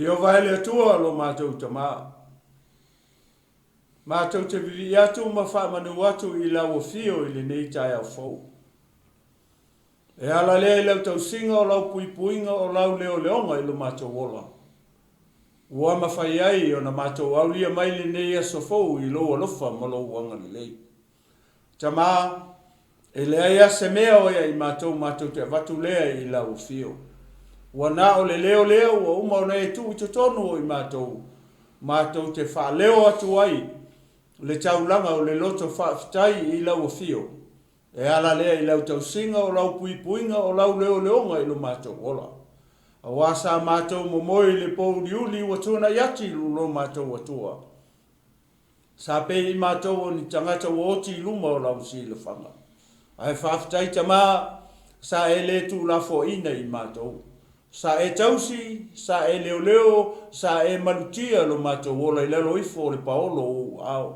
Io vai le tua lo mātou tama. Mātou te vivi atu ma wha manu atu I lau o fio I le nei TAEAO fau. E ala lea I lau tau singa o lau pui puinga o lau leo leonga I lo mātou ola. Ua ma whai ai o na mātou au lia mai le nei aso fau I lo alofa ma lo wanga le lei. Tama, e lea ia se mea o ia I mātou te avatu lea I lau o fio. Ua na o le leo leo o uma o nei tu I totonu o I mātou te wha leo atu ai. Le taulanga o le loto whaafitai I lau o fio. E ala lea I lau tau singa o lau pui puinga o lau leo leonga I lo mātou ola. A wasa mātou momoi le pou liuli ua tuna yati lo mātou atua. Sa pe I mātou o ni tangata o oti luma o lau si le whanga. Ai whaafitai tama sa e le tu la fo ina I mātou. Sa e tausi, sa e leo leo, sa e malutia lo mātou ola I lelo ifo le paolo o au.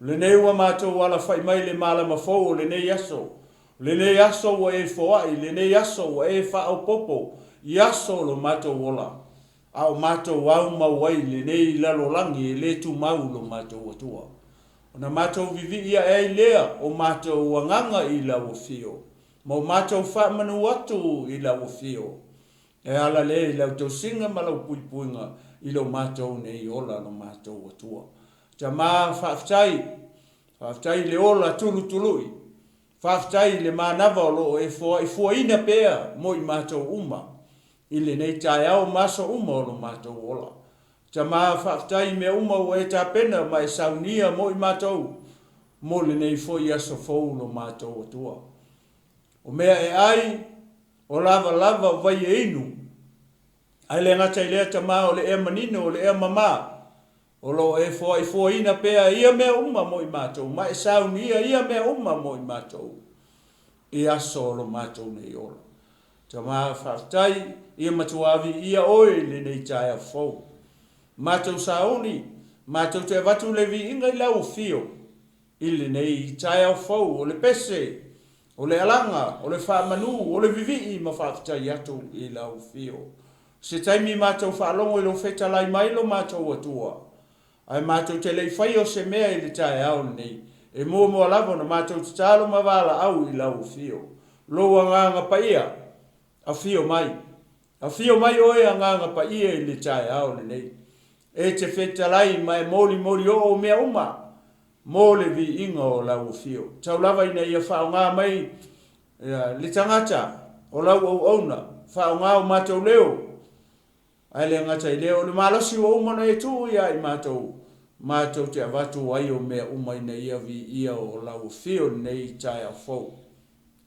Le nei ua mātou ala whai mai le mala mafou le nei aso. Le nei aso wa e foai, le nei aso wa e whaau popo. I aso lo mātou ola. Au mātou au mawai le nei lalo langi e le tu mau lo mātou atua. Ona mātou vivi ia e lea o mātou wanganga I lau o fio. Mo mātou wha manu atu I lau o fio. E ala le I lau tau singa ma lau pui puinga I lau mātou nei ola no mātou atua. Ta mā whaafitai le ola tulu tului. Whaafitai le mānawa o lo e fua ina pēa mo I mātou uma. I le nei TAEAO maso uma o lo mātou ola. Ta mā whaafitai me uma o e tāpena ma e saunia mo I mātou. Mo le nei foi aso fau lo mātou atua. O mea e ai o lava vai e inu. Ai le ngata I lea tamā o le ea manino o le ea mamā. O lo e fua ina pēa ia mea uma mo I mātou. Ma e saunia ia mea uma mo I mātou. I aso lo mātou nei ola. Tama whaftai, ia matuavi ia oe le nei tae au fau. Mātou saoni, mātou te watu levi inga i lau fio. Ile nei tae au fau, o le pese, o le alanga, o le whaamanu, o le vivi ma whaftai atu i lau fio. Se taimi mātou whaalongo i lo feta lai mailo mātou atua. Ai mātou te lei whai o se mea i le tae au nei. E mua lavo na mātou te talo mawala au i lau fio. Loa nganga pa ia, a fio mai. A fio mai oe a nganga pa ia i le tae au nei. E te feta lai mai moli o mea uma. Mole vi inga o lau fio. Tau lava ina ia whao ngā mai le tangata o lau au auna. Whao ngā o mātou leo. Ai le ngata i leo. Le malosi o umana e tu ia i mātou. Mātou te avatu ai o mea uma ina ia vi ia o lau fio nei tae au fau.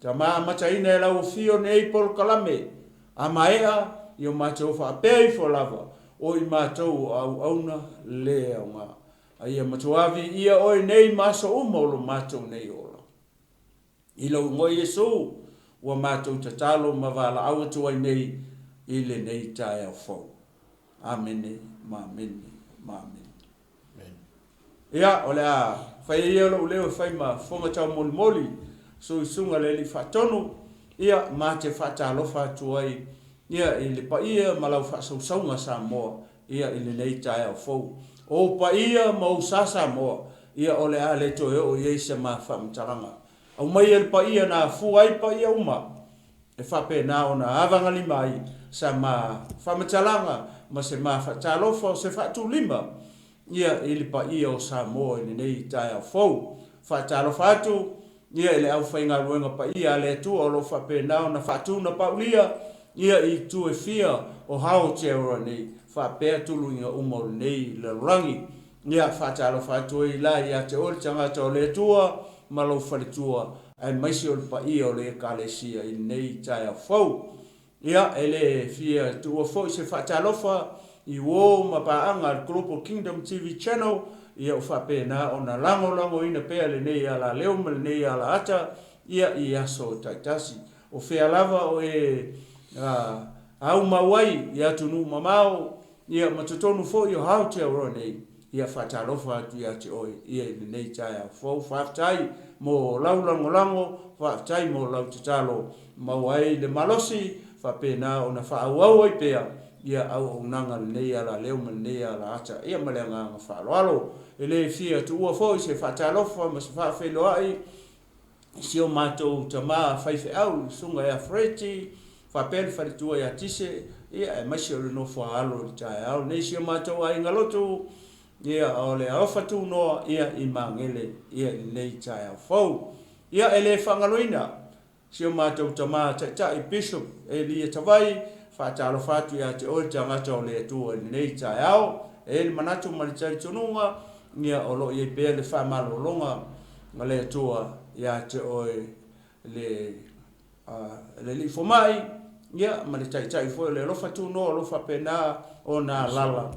Ta maa mata ina e lau fio nei pol kalame. A maea i o mātou whaapea i fo lava. O i mātou au auna lea o ngā. Ai matuavi ia oi nei maso uma o lo mātou nei ola. I lau ngoi Yesu, ua mātou te talo mawala awa tuai nei i le nei tae au fau. Amene, mamene, mamene. Ia, ole a, whai ia lo leo whai ma whonga tau moli, so i sunga le li whatonu, ia mā te whatalofa tuai, ia i le pa ia malau whasausaunga sa moa, ia i le nei tae au fau. O pa ia mau sasa moa, ia ole a le toe o Yeisa ma whamtaranga. Au mai el pa ia na fuai pa ia uma, e whape na o na avangali mai, sa ma whamtaranga, ma se ma whatalofa o se whatu lima, ia ili pa ia o sa moa i nei tae au fau. Whatalofa atu, ia ili au whainga ruenga pa ia le tu o lo whape na o na whatu na paulia, ia i tu e fia o hao te ora nei. Whapea tulu inga umau nei le rangi. Nia whatalo whatua i la ia te ori tangata o le tua, malau whalitua, ai maisi o le pa ia o le kalesia i nei tae au fau. Ia ele fia tua fau i se whatalofa i wō mapaanga Global Kingdom TV channel, ia o whapea na o na lango ina pea le nei ala leo ma le nei ala ata, ia i aso taitasi. O whea lava o au mawai ia tunu mamao, ia matutonu fo i o hao te aurora nei, ia whatalofa atu ia te oi, ia i nei tae au fau, whaftai mo lau lango, whaftai mo lau te talo, mawai le malosi, whapena o na whaauau ai pea, ia au nanga nei ala leo ma nei ala ata, ia malenga nga whaaloalo, e le fia tu ua fo i se whatalofa, ma se whaafelo ai, si o mātou ta maa whaife au, sunga ea freti, whapel wharitua ia tise, ia e maisi o le no whaalo i tae au. Nei si o mātou a ingalotu, ia o le awhatu noa, ia i mangele, ia i nei tae au fau. Ia e le whangaloina, si o mātou ta maa i bishop e lia tawai, whatalo whatu ia te oi tangata o le atua i nei tae au, e le manatu maritai tununga, ia o lo i e pēle whamalo longa, ma le atua ia te oi le li fomai, ia ma le tai fo le lofa tu no lofa pena o na lala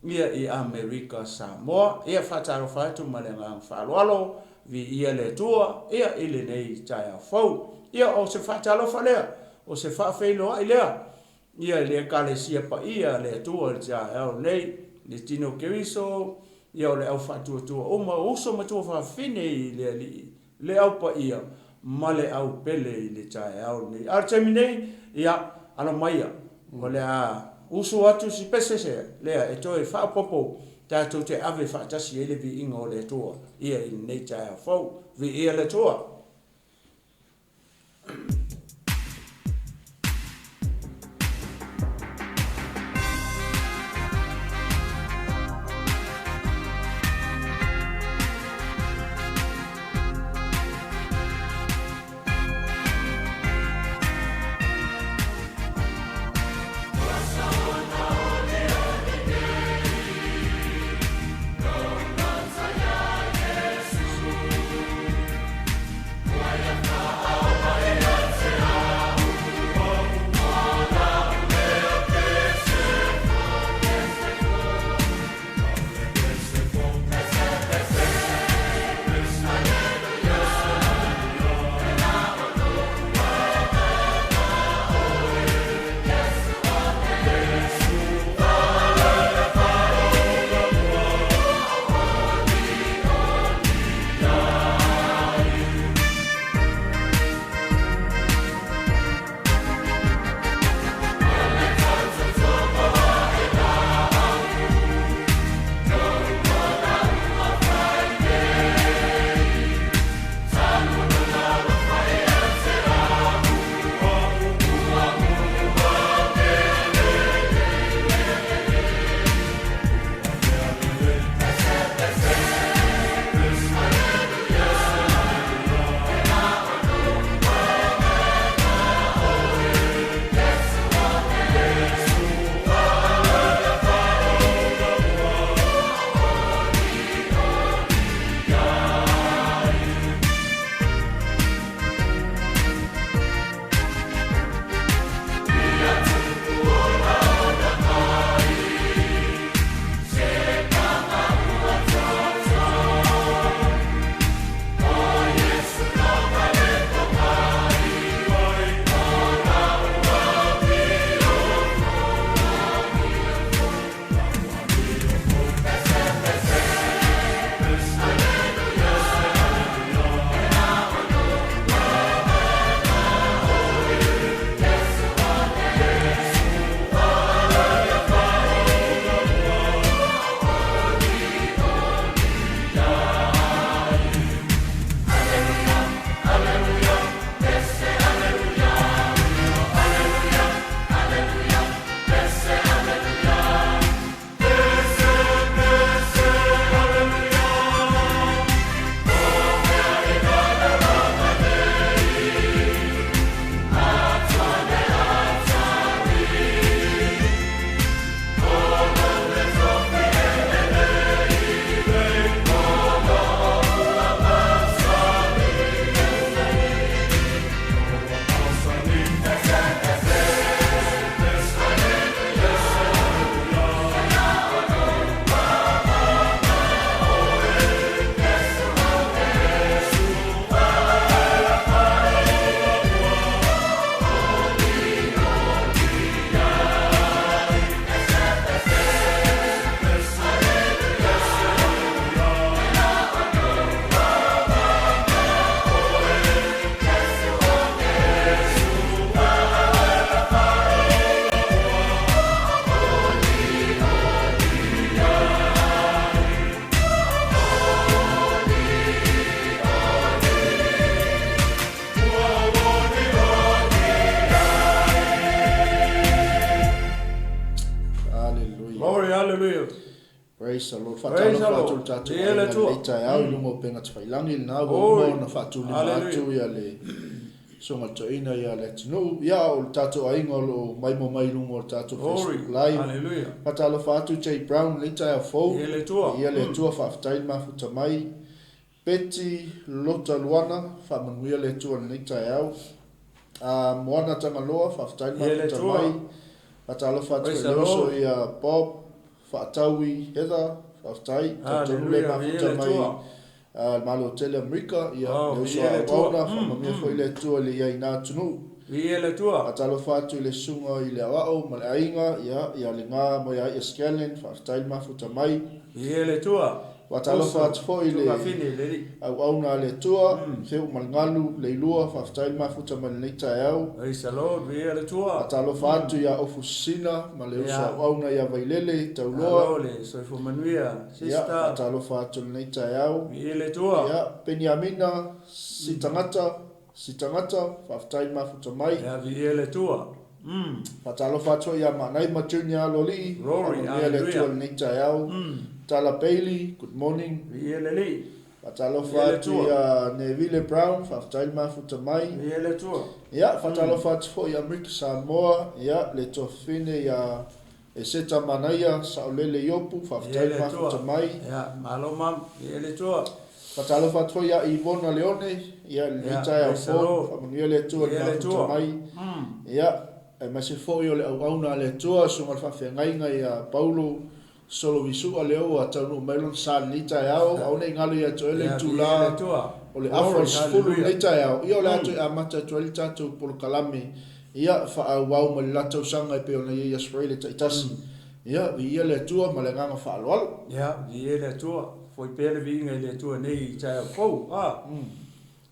ia i America Samoa ia fataro fatu ma le ngang faloalo vi ia le tua ia ile nei tai fo ia o se fatalo falea o se fa feilo ai lea ia le kalesia pa ia le tua ja o nei Leatinuu keriso ia o le au fatu tu o ma uso ma tu fa fine le au pa ia male au pele le tai au nei artemine ia ala maia o le a usu atu si pesese lea e toi wha popo tātou te ave whaatasi ele vi inga o le toa ia i nei tae au fau vi ia le toa. Praise the Lord. Fatalo fatu tatu ainga le TAEAO i lungo penga tawhailangi na mo na fatu lima atu ia le songa toina ia Leatinuu ia o tatu ainga lo mai mo mai lungo tatu Facebook Live. Fatalo fatu J Brown le TAEAO fo ia le tua whaftai mafuta mai Peti Lota Luana whamanuia le tua le TAEAO moana tangaloa whaftai mafuta mai Fatalo fatu e leoso ia Bob Whaataui Heather whaftai tatonu le mafuta mai MALU Tele Amerika ia leoso a wauna whamamia fo i le tua le ia ina tunu Fatalo fatu i le sunga i le awao ma le ainga ia le ngā mo ia Scalen whaftai mafuta mai Watalo fatu fo i le au auna le tua feu malngalu le ilua whaftai mafuta mai le TAEAO Watalo fatu ia ofusina ma le usa au auna ia vailele tauloa Watalo fatu le TAEAO ia Peniamina sitangata whaftai mafuta mai Watalo fatu ia manai ma junior loli ia le tua le TAEAO Tala Bailey, good morning. Fatalo fatu ia Neville Brown, whaftai mafuta mai. Ia, fatalo fatu fo ia Mika Samoa, ia le tofine ia e seta manaia saulele yopu, whaftai mafuta mai. Fatalo fatu fo ia Ivona Leone, ia le TAEAO fo, whamanuia le tua le mafuta mai. Ia, e masi fo ia le auauna le tua, sunga whawhengainga ia Paulo, solo visu a leo a tau no melon sa ni TAEAO au nei ngalo ia toele tula o le afros fulu ni TAEAO ia le atu a mata toele tatu por kalame ia fa a wau ma lato sanga pe ona ia Australia taitasi ia le tua ma le nganga fa alwal ia le tua foi pele vinga le tua nei TAEAO fo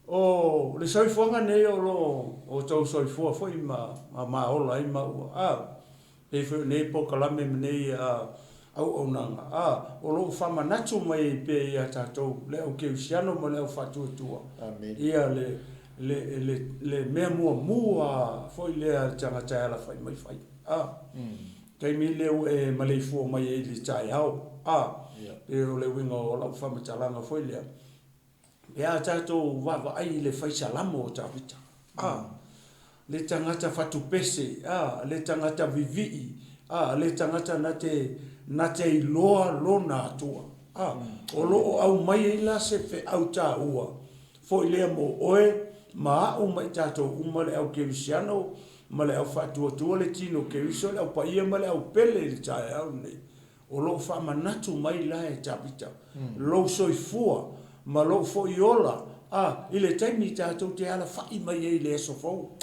o le soifonga nei o lo o tau soifo foi ma ola i ma e foi nei por kalame nei au nanga o lo fama natu mai pe ia tatou le o ke usiano mo le o fatu tua ia le mea mua foi le tanga taela fai mai fai kai mi le e malei fu mai e le TAEAO e o le winga o la fama talanga foi le ia tatou va ai le fai Salamo o tavita le tangata fatu pese le tangata vivi le tangata nate iloa lona atua o loo au mai e la se fe au ta ua fo ile mo oe ma au mai tato uma le au kelisiano ma le au fatua tua le tino keliso le au paia ma le au pele le TAEAO nei o loo fa manatu mai la e tapita lo soifua ma lo fo iola ile taimi tato te ala fai mai e le sofo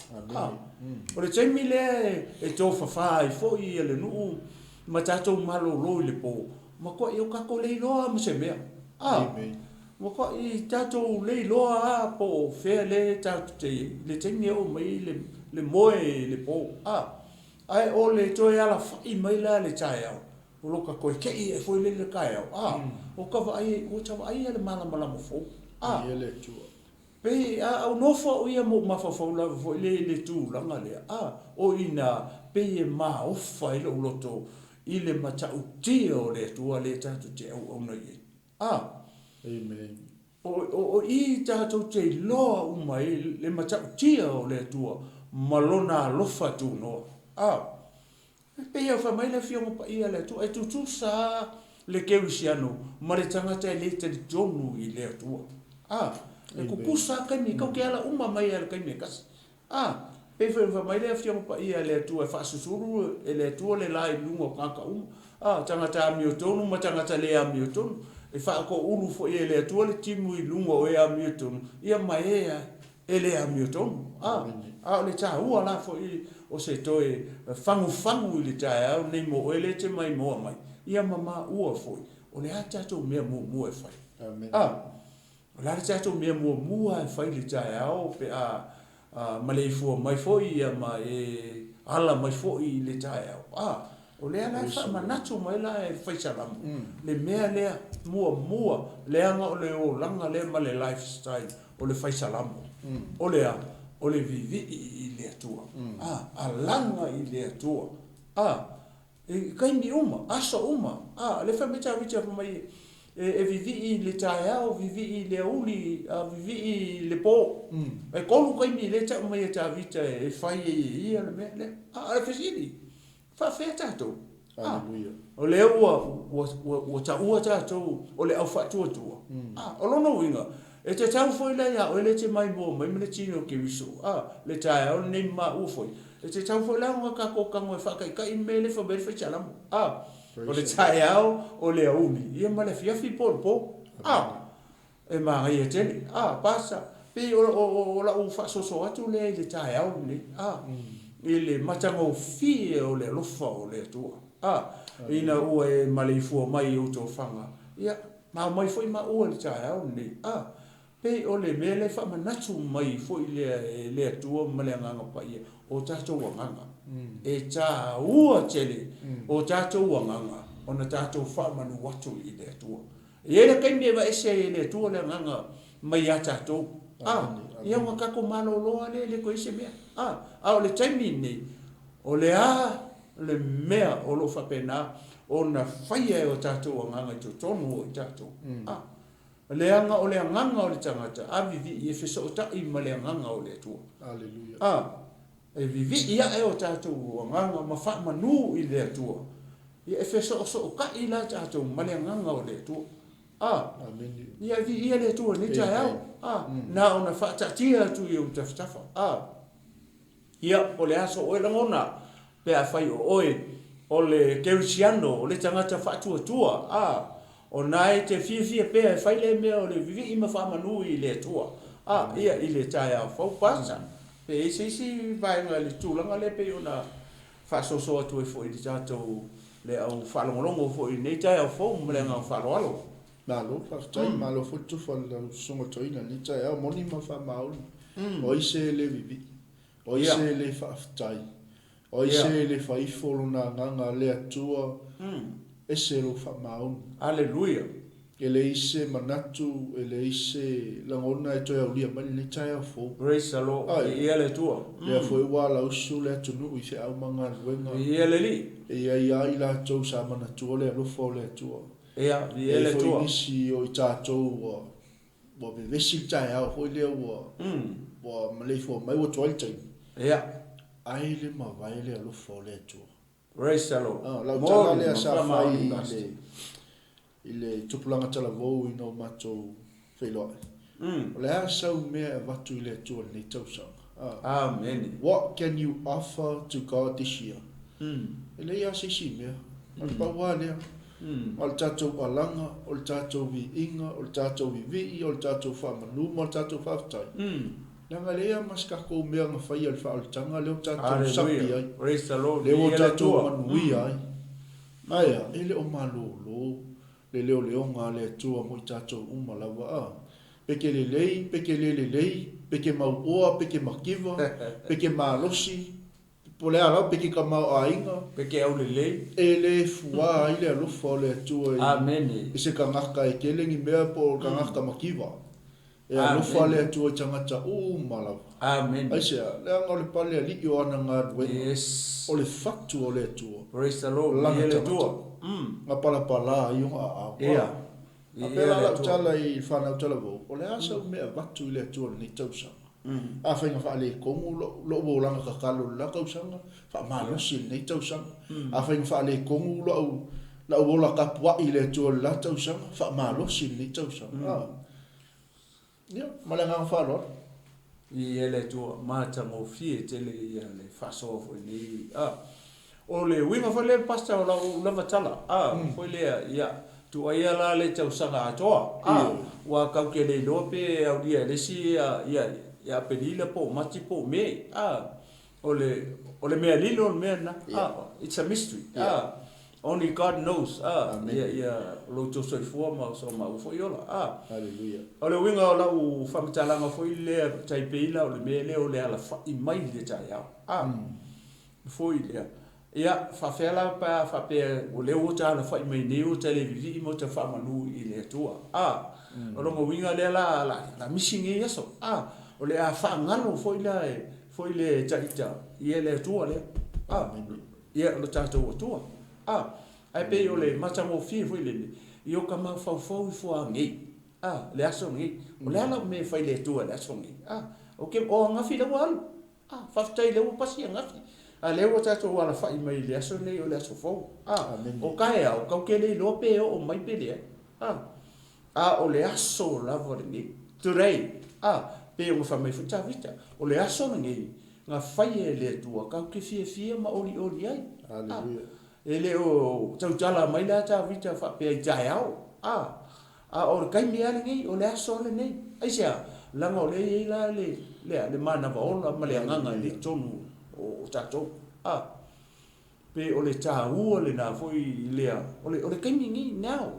o le taimi le e tofa fai fo i le nuu ma tatou malo lo le po ma ko eu ka ko le loa ma se mea ma ko i tatou le loa po fe le tatou te le tenge o mai le moe le po ai o le to ala fai mai la le TAEAO o lo ka ko ke e foi le kai o ka vai o cha vai le mala mo fo le tua pe au no fo ia mo ma fo la fo le tu la ngale o ina pe e ma o fa ile o loto ile mata utio le tua le tatu te au ona ye amen o I tatu te loa umai le mata utio le tua malona lofa tu no pe ia fa mai le fio pa ia le tu e tu sa le keusiano ma le tangata le te jonu I le tua e kukusa kai mi ko ke ala uma mai ala kai mi kas pe fa mai le fio pa ia le tua fa susuru e le tua le lai lungo kaka tangata mi tonu ma tangata le mi tonu e fa ko ulu fo ia le tua le timu I lungo e mi tonu ia mai e le mi tonu le ta ua la fo I o se toe fangu I le TAEAO nei mo ele te mai mo mai ia mama ua fo o le ata to me mo e fai amen la le tato mea mua e fai le TAEAO pe ma le ifua mai foi ia ma e ala mai foi le TAEAO o lea la fa manatu mai la e fai Salamo le mea lea mua le anga o le o langa le ma le lifestyle o le fai Salamo o lea o le vivi I le atua a langa I le atua kai mi uma aso uma le fa meta vicha mai vivi le TAEAO vivi le uli vivi le po e kolu kai mi le ta mai ta vicha e fai ia le me le fesili fa feta to Hallelujah. o le ua ta ua ta to o le au fa tu o lo no winga e te tau foi la ya o le te mai bo mai me tino ke wiso le TAEAO nei ma u foi e te tau foi la nga ka ko ka mo fa kai me le fa be fa Salamo o le TAEAO o le uli ia ma le fiafi po e ma ia tele pasa pe o la u fa so atu le TAEAO le ile matango fi o le lofa o le tua ina ua e malifua mai o to fanga ia ma mai foi ma o le TAEAO le pe o le mele fa manatu mai foi le tua male nganga pa ia o tato nganga e ta ua tele o tato nganga ona tato fa manu watu i le tua ia le kai me va ese le tua le nganga mai ata to ia nga ka ko malo lo le ko ise me o le taimi ni o le le mea o lo fa pena ona faia o tato nganga to tonu o tato le anga o le nganga o le tangata vivi e feso ta i male nganga o le tua Hallelujah. e vivi ia e o tato nganga ma fa manu i le tua ia e feso so ka i la tato male nganga o le tua Amen. ia vi ia le tua ni TAEAO na ona fa ta tia tu i o tafa ia o le aso o le ngona pe a fai o le keusiano o le tangata fa tua o nai te fia pe fai le me o le vivi ima fa manu i le tua ia i le TAEAO fa pasa pe isi vai nga le tulanga le pe ona fa so atu e foi di tato le au fa longo foi nei TAEAO fo mle nga fa lo Malo, malo futu fa la songo toina ni TAEAO moni ma fa maul. O ise le vivi. O ise le fa aftai. O ise le fa ifolo na nganga le atua. Ese lo fa maul. Hallelujah. Ele ise manatu, ele ise langona e toia ulia mani ni TAEAO fo. Praise the Lord. Ia le tua. Le foi wala usu le tunu i se au manga wenga. Ia le li. Ia ia ila tou sa manatu le lofo le tua. Ia le tua. Foi nisi o tatou wa be vesi TAEAO foi le wa malefo mai wa toitai. Ia. Ai le ma vai le lofo le tua. Praise the Lord. La tala le sa fai ile tupulanga tala vo i no mato felo. Le asa me vatu le tua ni tausa. Amen. What can you offer to God this year? Ele ia sisi me. Al pawale. Al tatou alanga, al tatou vi inga, al tatou vi vi, al tatou fa manu, al tatou fa tai. Nanga lea maska ko mea nga fai al fa al tanga leo tatou sapi ai. Praise the Lord. Leo tatou manui ai. Aia, ele o malolo. Le leo leo nga le tua mo tatou umalawa. Peke le lei, peke le lei, peke mau oa, peke makiva, peke malosi. Po le ala peke ka mau ainga. Peke au le lei. Ele fua ile alofa le tua. Amen. Ise ka ngaka e kelengi mea po ka ngaka makiva. E alofa le tua tangata malawa. Amen. Aise, le anga le pale a li o ana ngā duenga. Yes. O le fatu o le tua. Praise the Lord. Langa Le tangata. tua. Nga pala pala i unga a. Ia. A pela la utala i whanau tala vo. O le asa mea vatu i le tua ni tausanga. A whainga wha le kongu lo o langa kakalo la kausanga. Wha malosi nei tausanga. A whainga wha le kongu lo la o la kapua i le tua la tausanga. Wha malosi nei tausanga. Ia, malanga wha loa. I ele tua mata mo fie tele ia le faso fo ni o le winga fo le pasta o la vatala fo le ia tu ia la le tau sanga atoa wa ka ke le lope au dia le si ia pedila po mati po me o le me lilo me na it's a mystery only God knows ia lo to so forma so ma fo yola Hallelujah. o le winga o la u whamitalanga foi le taipeila o le mele o le ala i mai le TAEAO. Foi le. Ia, whawhela pa whape o le o tāna whai mai neo televivi i mo te whamanu i le tua. O rongo winga le la misingi yaso. O le a whangano foi le taita i le tua le. Ia lo tātou o tua. ai pe o le matango fi foi le io ka ma fau I fo ngi le aso ngi o le ala me fai le tua le aso ngi o ke o nga fi le wal fa tai le o pasi nga fi a le o tato wala fai mai le aso nei o le aso fo o kai o ka ke le lo pe o mai pe le o le aso la vo ngi turei pe o fa mai futa vita o le aso ngi nga fai le tua ka ke fie ma oli ai Hallelujah. ele o tau tala mai la ta vita fa pe TAEAO o kai mi ale ngi o le aso le nei ai sia langa o le le mana va ola ma le nganga le tonu o tato pe o le tāua le na foi lea o le kai mi ngi now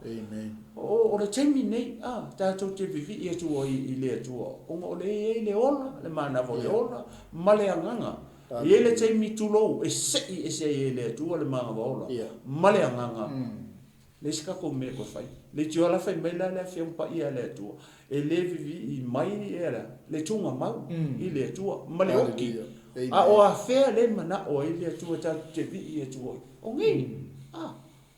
Amen. o le taimi nei tato te vivi ia tu I le tu o le ola le mana va le ola ma le nganga ia le taimi tu lo e se le tu le mana va ola ma le nganga le ska ko me ko fai le tu ala fai mai la le fi un pa ia le tu e le vivi I mai era le tunga mau I le tu ma le oki o a fe le mana o I le tu ta te vi ia tu o ngi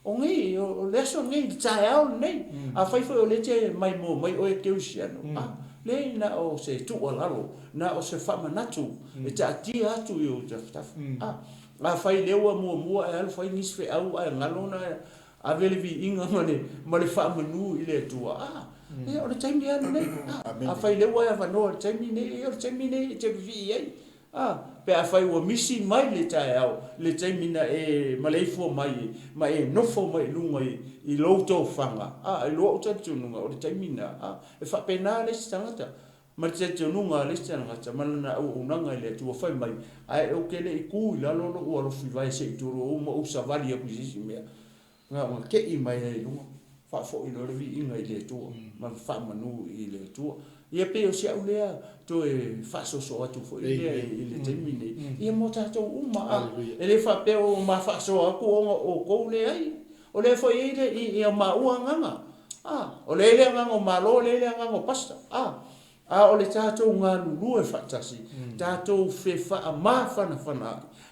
o ngi o le so ngi TAEAO nei a fai o le te mai mo mai o e ke usiano le na o se tu o lalo na o se fama natu e ta ti atu yo taf a fai le o mo e al fai nis fe au a ngalo na a vele vi inga ma le fama nu I le tu e o le taimi anu nei a fai le o e va no taimi nei te vi ai pe a fai o misi mai le TAEAO le taimi na e maleifo mai ma e nofo mai lunga I loto fanga e lo o tatu nunga o le taimi na e fa pena le stangata ma te nunga le stangata ma na o nanga le tu fai mai ai o ke le ku la lo o lo fi vai se tu o mo usa vali a kuisi mea nga ke I mai le lunga fa fo I lo vi inga I le tu ma fa manu I le tu ia pe o sia ulea to e fa so atu fo I le taimi nei ia mo tato uma e le fa pe o ma fa so aku o ko le ai o le fo I ma ua nganga o le nganga o malo le nganga o pasta o le tato nga lulu e fa tasi tato fe fa ma fana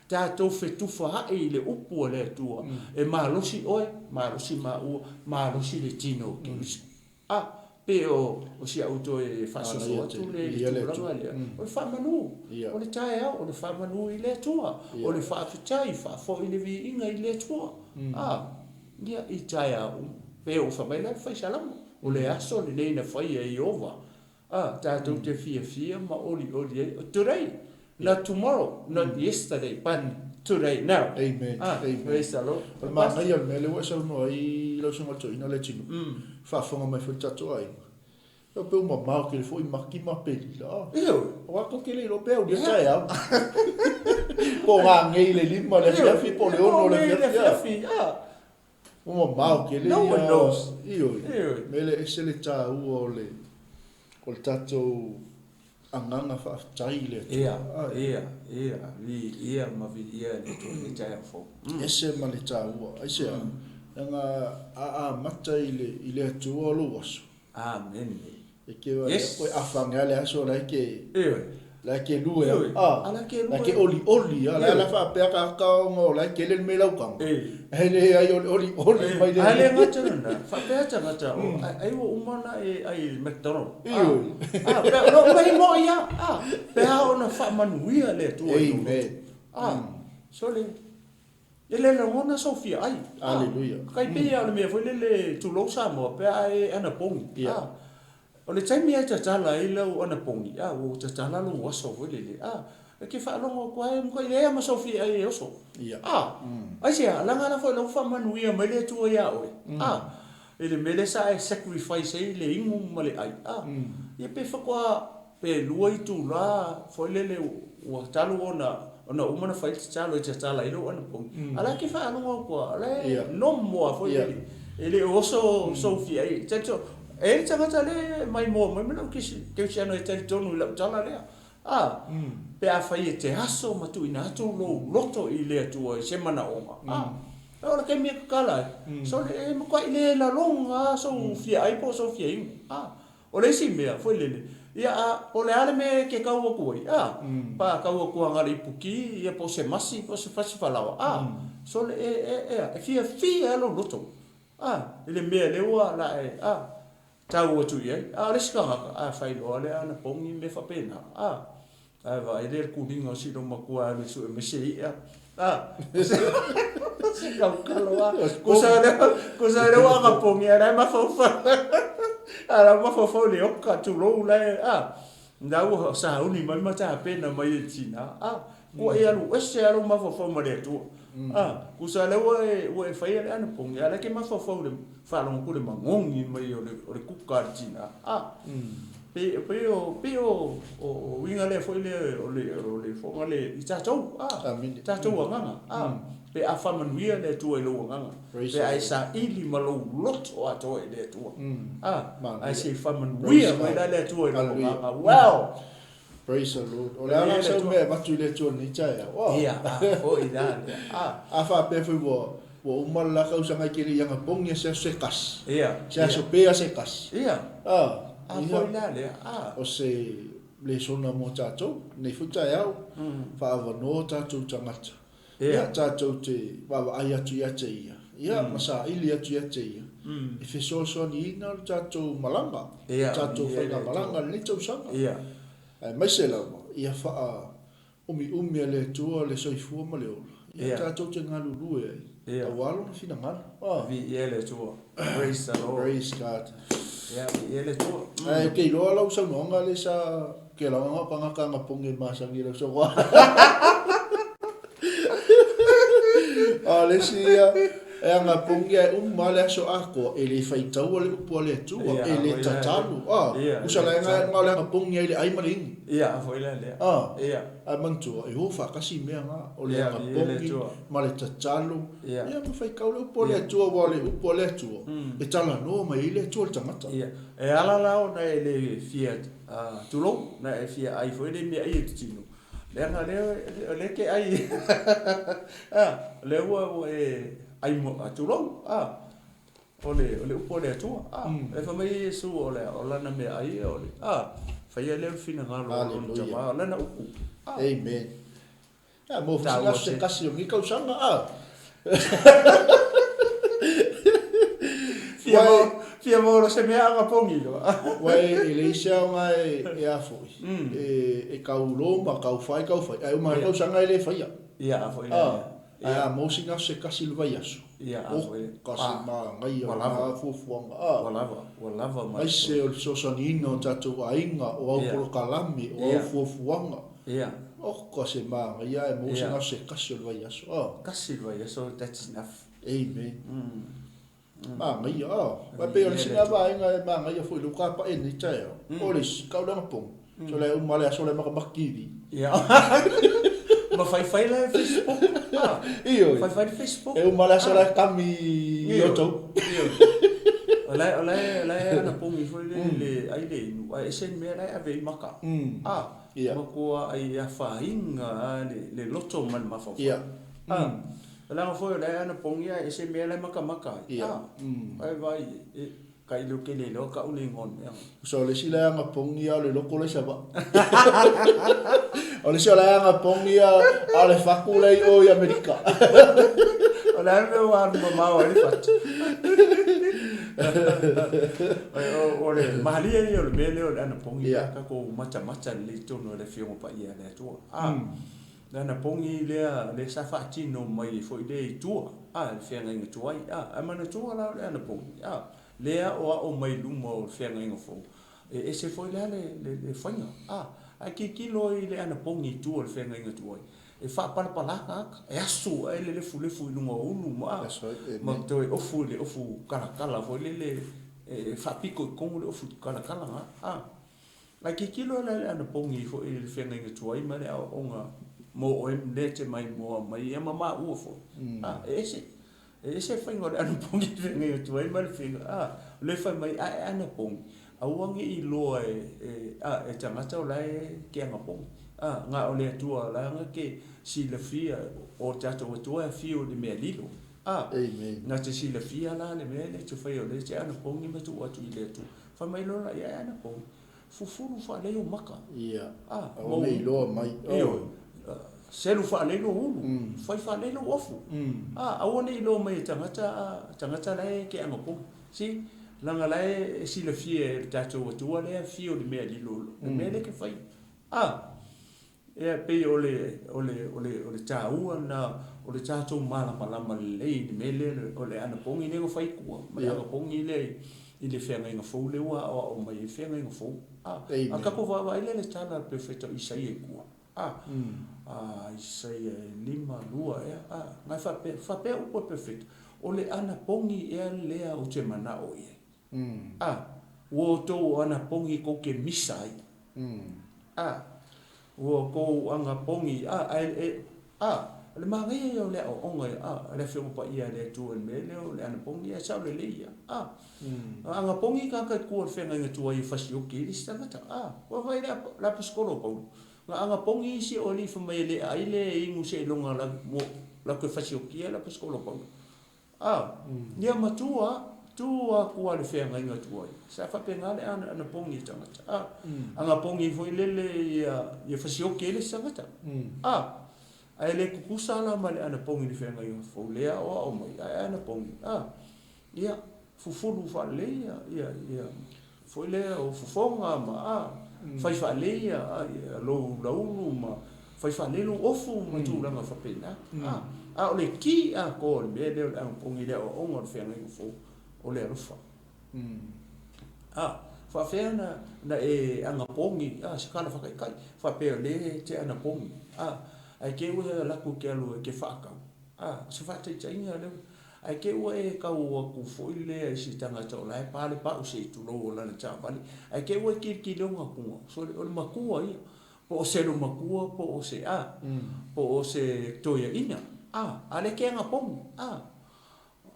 tato fe tufa ha I le upu le tua e malosi oe malosi ma ua malosi le tino pe o sia auto e fa so atu le o fa manu o le TAEAO o le fa manu I le tua o le fa fitai fa fo I le vi inga I le tua ia I TAEAO pe o fa mai la fa salamo o le aso le nei na fai e over tatou te fia ma oli today not tomorrow not yesterday but today now Amen. praise the Lord Ma ngai al mele wa sa no ai lo so mato ina le tinu fa fonga mai fa tato ai o pe uma mau que ele foi ma peli lá o ato que ele europeu de TAEAO po ngai le lima le fi po le ono le fi uma mau que ele no one knows mele esele ta o le col tato anganga fa taile ia ma vi ia le to le TAEAO ese ma le ta o ese nga a mata ile tu o lo was amen e ke wa ko afanga le aso la ke la ke lu la ke oli la fa pe ka ngo la ke le me la ka ele ai oli mai de ale ngata na fa pe ngata ai wo umana ai McDonald pe no mai mo ya pe ha ona fa manuia le tu so le ele la ngona Sofia ai hallelujah kai pe ya le me foi le tu lo sa mo pe ai ana pong o le taimi ai tatala I lau ana pongi o tatala lo waso foi le ke fa lo ko ai ko le ma Sofia ai oso ai sia la ngana foi lo fa manuia mai le tu ya o ele mele sa sacrifice ai le ingu male ai ia pe fa ko pe luai tu la foi le o talo ona umana fai talo tatala I lo ana pongi ala ke fa lo ko le no mo foi ele oso Sofia ai tato e tangata le mai mo mai no ke sia no te tonu la tala le pe a fai te haso matu ina tu lo loto I le tu se mana oma ora ke mi kala so le mo ko le la longa so fia ai po so fia o le si mea foi le ia o le ale me ke kaua kua pa kaua kua ngari puki ia po se masi po se fasi falao so le fia lo loto le mea le ua la tau atu ia le skanga fai lo le ana pongi me fa pena va ele kulinga si lo makua le su me se ia se kalo kusa le wa pongi era ma fa ala mafofo le oka tu lo le ndau sa uni mai mata pena mai tina ko ia lu ese ala mafofo ma le tu kusa le we fai le ana pong ala ke mafofo le fa lo ku le mangongi mai o le kuka tina Pio o winga le foi le fonga le ta tau nganga pe a fama nuia le tu lo nganga pe ai sa ili malo lot o ato le tu ai se fama nuia mai le tu lo nganga wow praise the Lord o la so me matu le tu ni chai o ida a fa pe foi bo umala ka usanga kiri yang pong se kas se so pe se kas o se le sona mo tato nei futa yao fa no tato tangata ia tato te baba ai atu ia te ia masa ili atu ia te ia e fe so ni na tato malanga tato fa malanga ni tau sanga ai mai se la ia fa umi le tu le soifu mo le ia tato te ngalu e awalo na fina mal vi ele tu praise the Lord praise God ya ele tu ke lo la usa no ngale sa ke la nga pa nga ka pongi masa ngira so wa ale sia nga pongi male so ako ele fai tau le pole tu ele tatalu usa la nga ngale nga pongi ele ai maring foi le a mantu e ho fa kasi me nga o le nga pongi male tatalu mo fai kau le pole tu wale pole tu e tala no mai ile tu tamata e ala la o na ele fia tu lo na e fia ai foi le me ai tino le nga le ke ai le wo ai mo tu lo ole pole tu e fa mai su ole na me ai ole fai le fina ngalo chama la na uku amen mo fa se kasi ngi ka usanga Fia mo se me aga pongi lo. Wai ele sia nga e afo. E kaulo ma kau fai. Ai ma kau sanga ele fai. Ia afo. Mo singa se kasi lo vai aso. Ia afo. Kasi ma ngai ma fufuanga. Walava mai se o so sonino tatu ainga o au kalami o fufuanga. Ia. Kasi ma ngai e mo singa se kasi lo vai aso. Kasi lo vai aso, that's enough. Amen. Ma ngai wa pe o singa va inga ma ngai foi luka pa en ni chai olis ka ulang pong so le male so le makabakiri ma fai la Facebook io fai Facebook e male so le kami yoto Olai ana pongi foi le ai le ai sen me ai ave maka ma ko ai a fainga le loto man ma fa la foi la ana pongia e se me la maka ai vai kai lo ke le lo ka ulingon so le sila nga pongia le loko le saba o le sila nga pongia ale fakule o Amerika ola me wa mama wa le fat ole mahali e le mele o ana pongia ka ko macha le tono le fiongo pa ia le to na pongi le safati no mai foi le tua le fenga ngi tuai mana tua la na pongi le o mai lumo fenga ngi fo e se foi le fanga ki kilo le ana pongi tua le fenga ngi tuai e fa pala e asu le fu no ulu ma to o fu kala foi le fa pico con le fu kala la ki kilo le ana pongi foi le fenga ngi tuai ma le onga mo lete mai mo mai e mama ufo ese fango ana pongi ngi tu ai mal finga le fa mai ana pong awangi I lo e tangata ola ke nga pong nga ole tu ala nga ke si le fia o tato tu e fio de me lilo amen nga te si le fia la le me le tu fa yo le te ana pongi me tu atu le tu fa mai lo ya ana pong fufulu whaalei o maka. Ia. Mo me iloa mai. Iyo. Selu whaalei lo ulu. Whai whaalei lo ofu. Awane ilo mai tangata lai ke angapo. Si, langa lai sila fie tato watua lea fie o le mea lilo. Le mea le ke whai. Pe ole tāua na ole tātou malama lei le mele ole ana pongi le whai kua. Mai anga pongi le i le whenga inga fau le wa o mai e whenga inga fau. A kako wawa ile le tala perfecto isai e kua. Isai e 5 ea. Ngai whapea upo perfecto. Ole ana pongi ea lea o te mana o ia. Wo tō ana pongi ko ke misai. Wo ko anga pongi le mangai o le onga le fio pa ia le tu me le ana pongi e sa le ia anga pongi ka ku fenga nga tu ai fasio ki li sta ta wa vai la pascolo pa anga pongi si o li fa mai le ai le ingu se longa la ko fasio ki la pascolo pa dia matua tua ku le fenga nga tu ai sa fa penga le ana pongi ta anga pongi foi le ia fasio ki li sta ta ai le kukusa la male ana pongi ni fenga yo fo lea o mai ana pongi ia fufulu fa le ia foi le o fufonga ma fai fa le ia lo ma fai fa le lo ofu ma tu la fa pena o le ki ko le le ana pongi le o ngor fenga yo fo o le rufa fa fena na e anga pongi se kana fa kai fa pe le te ana pongi ai ke ua la ku ke alu ke whaka. Se whate tainga leo. Ai ke ua e kau ku foi le si tanga tau lai pale pa u se tu lo la na chapali. Ai ke ua ki le nga ku. So le makua ia. Po o se lo makua po o se po o se toia ina. Ale ke nga pom.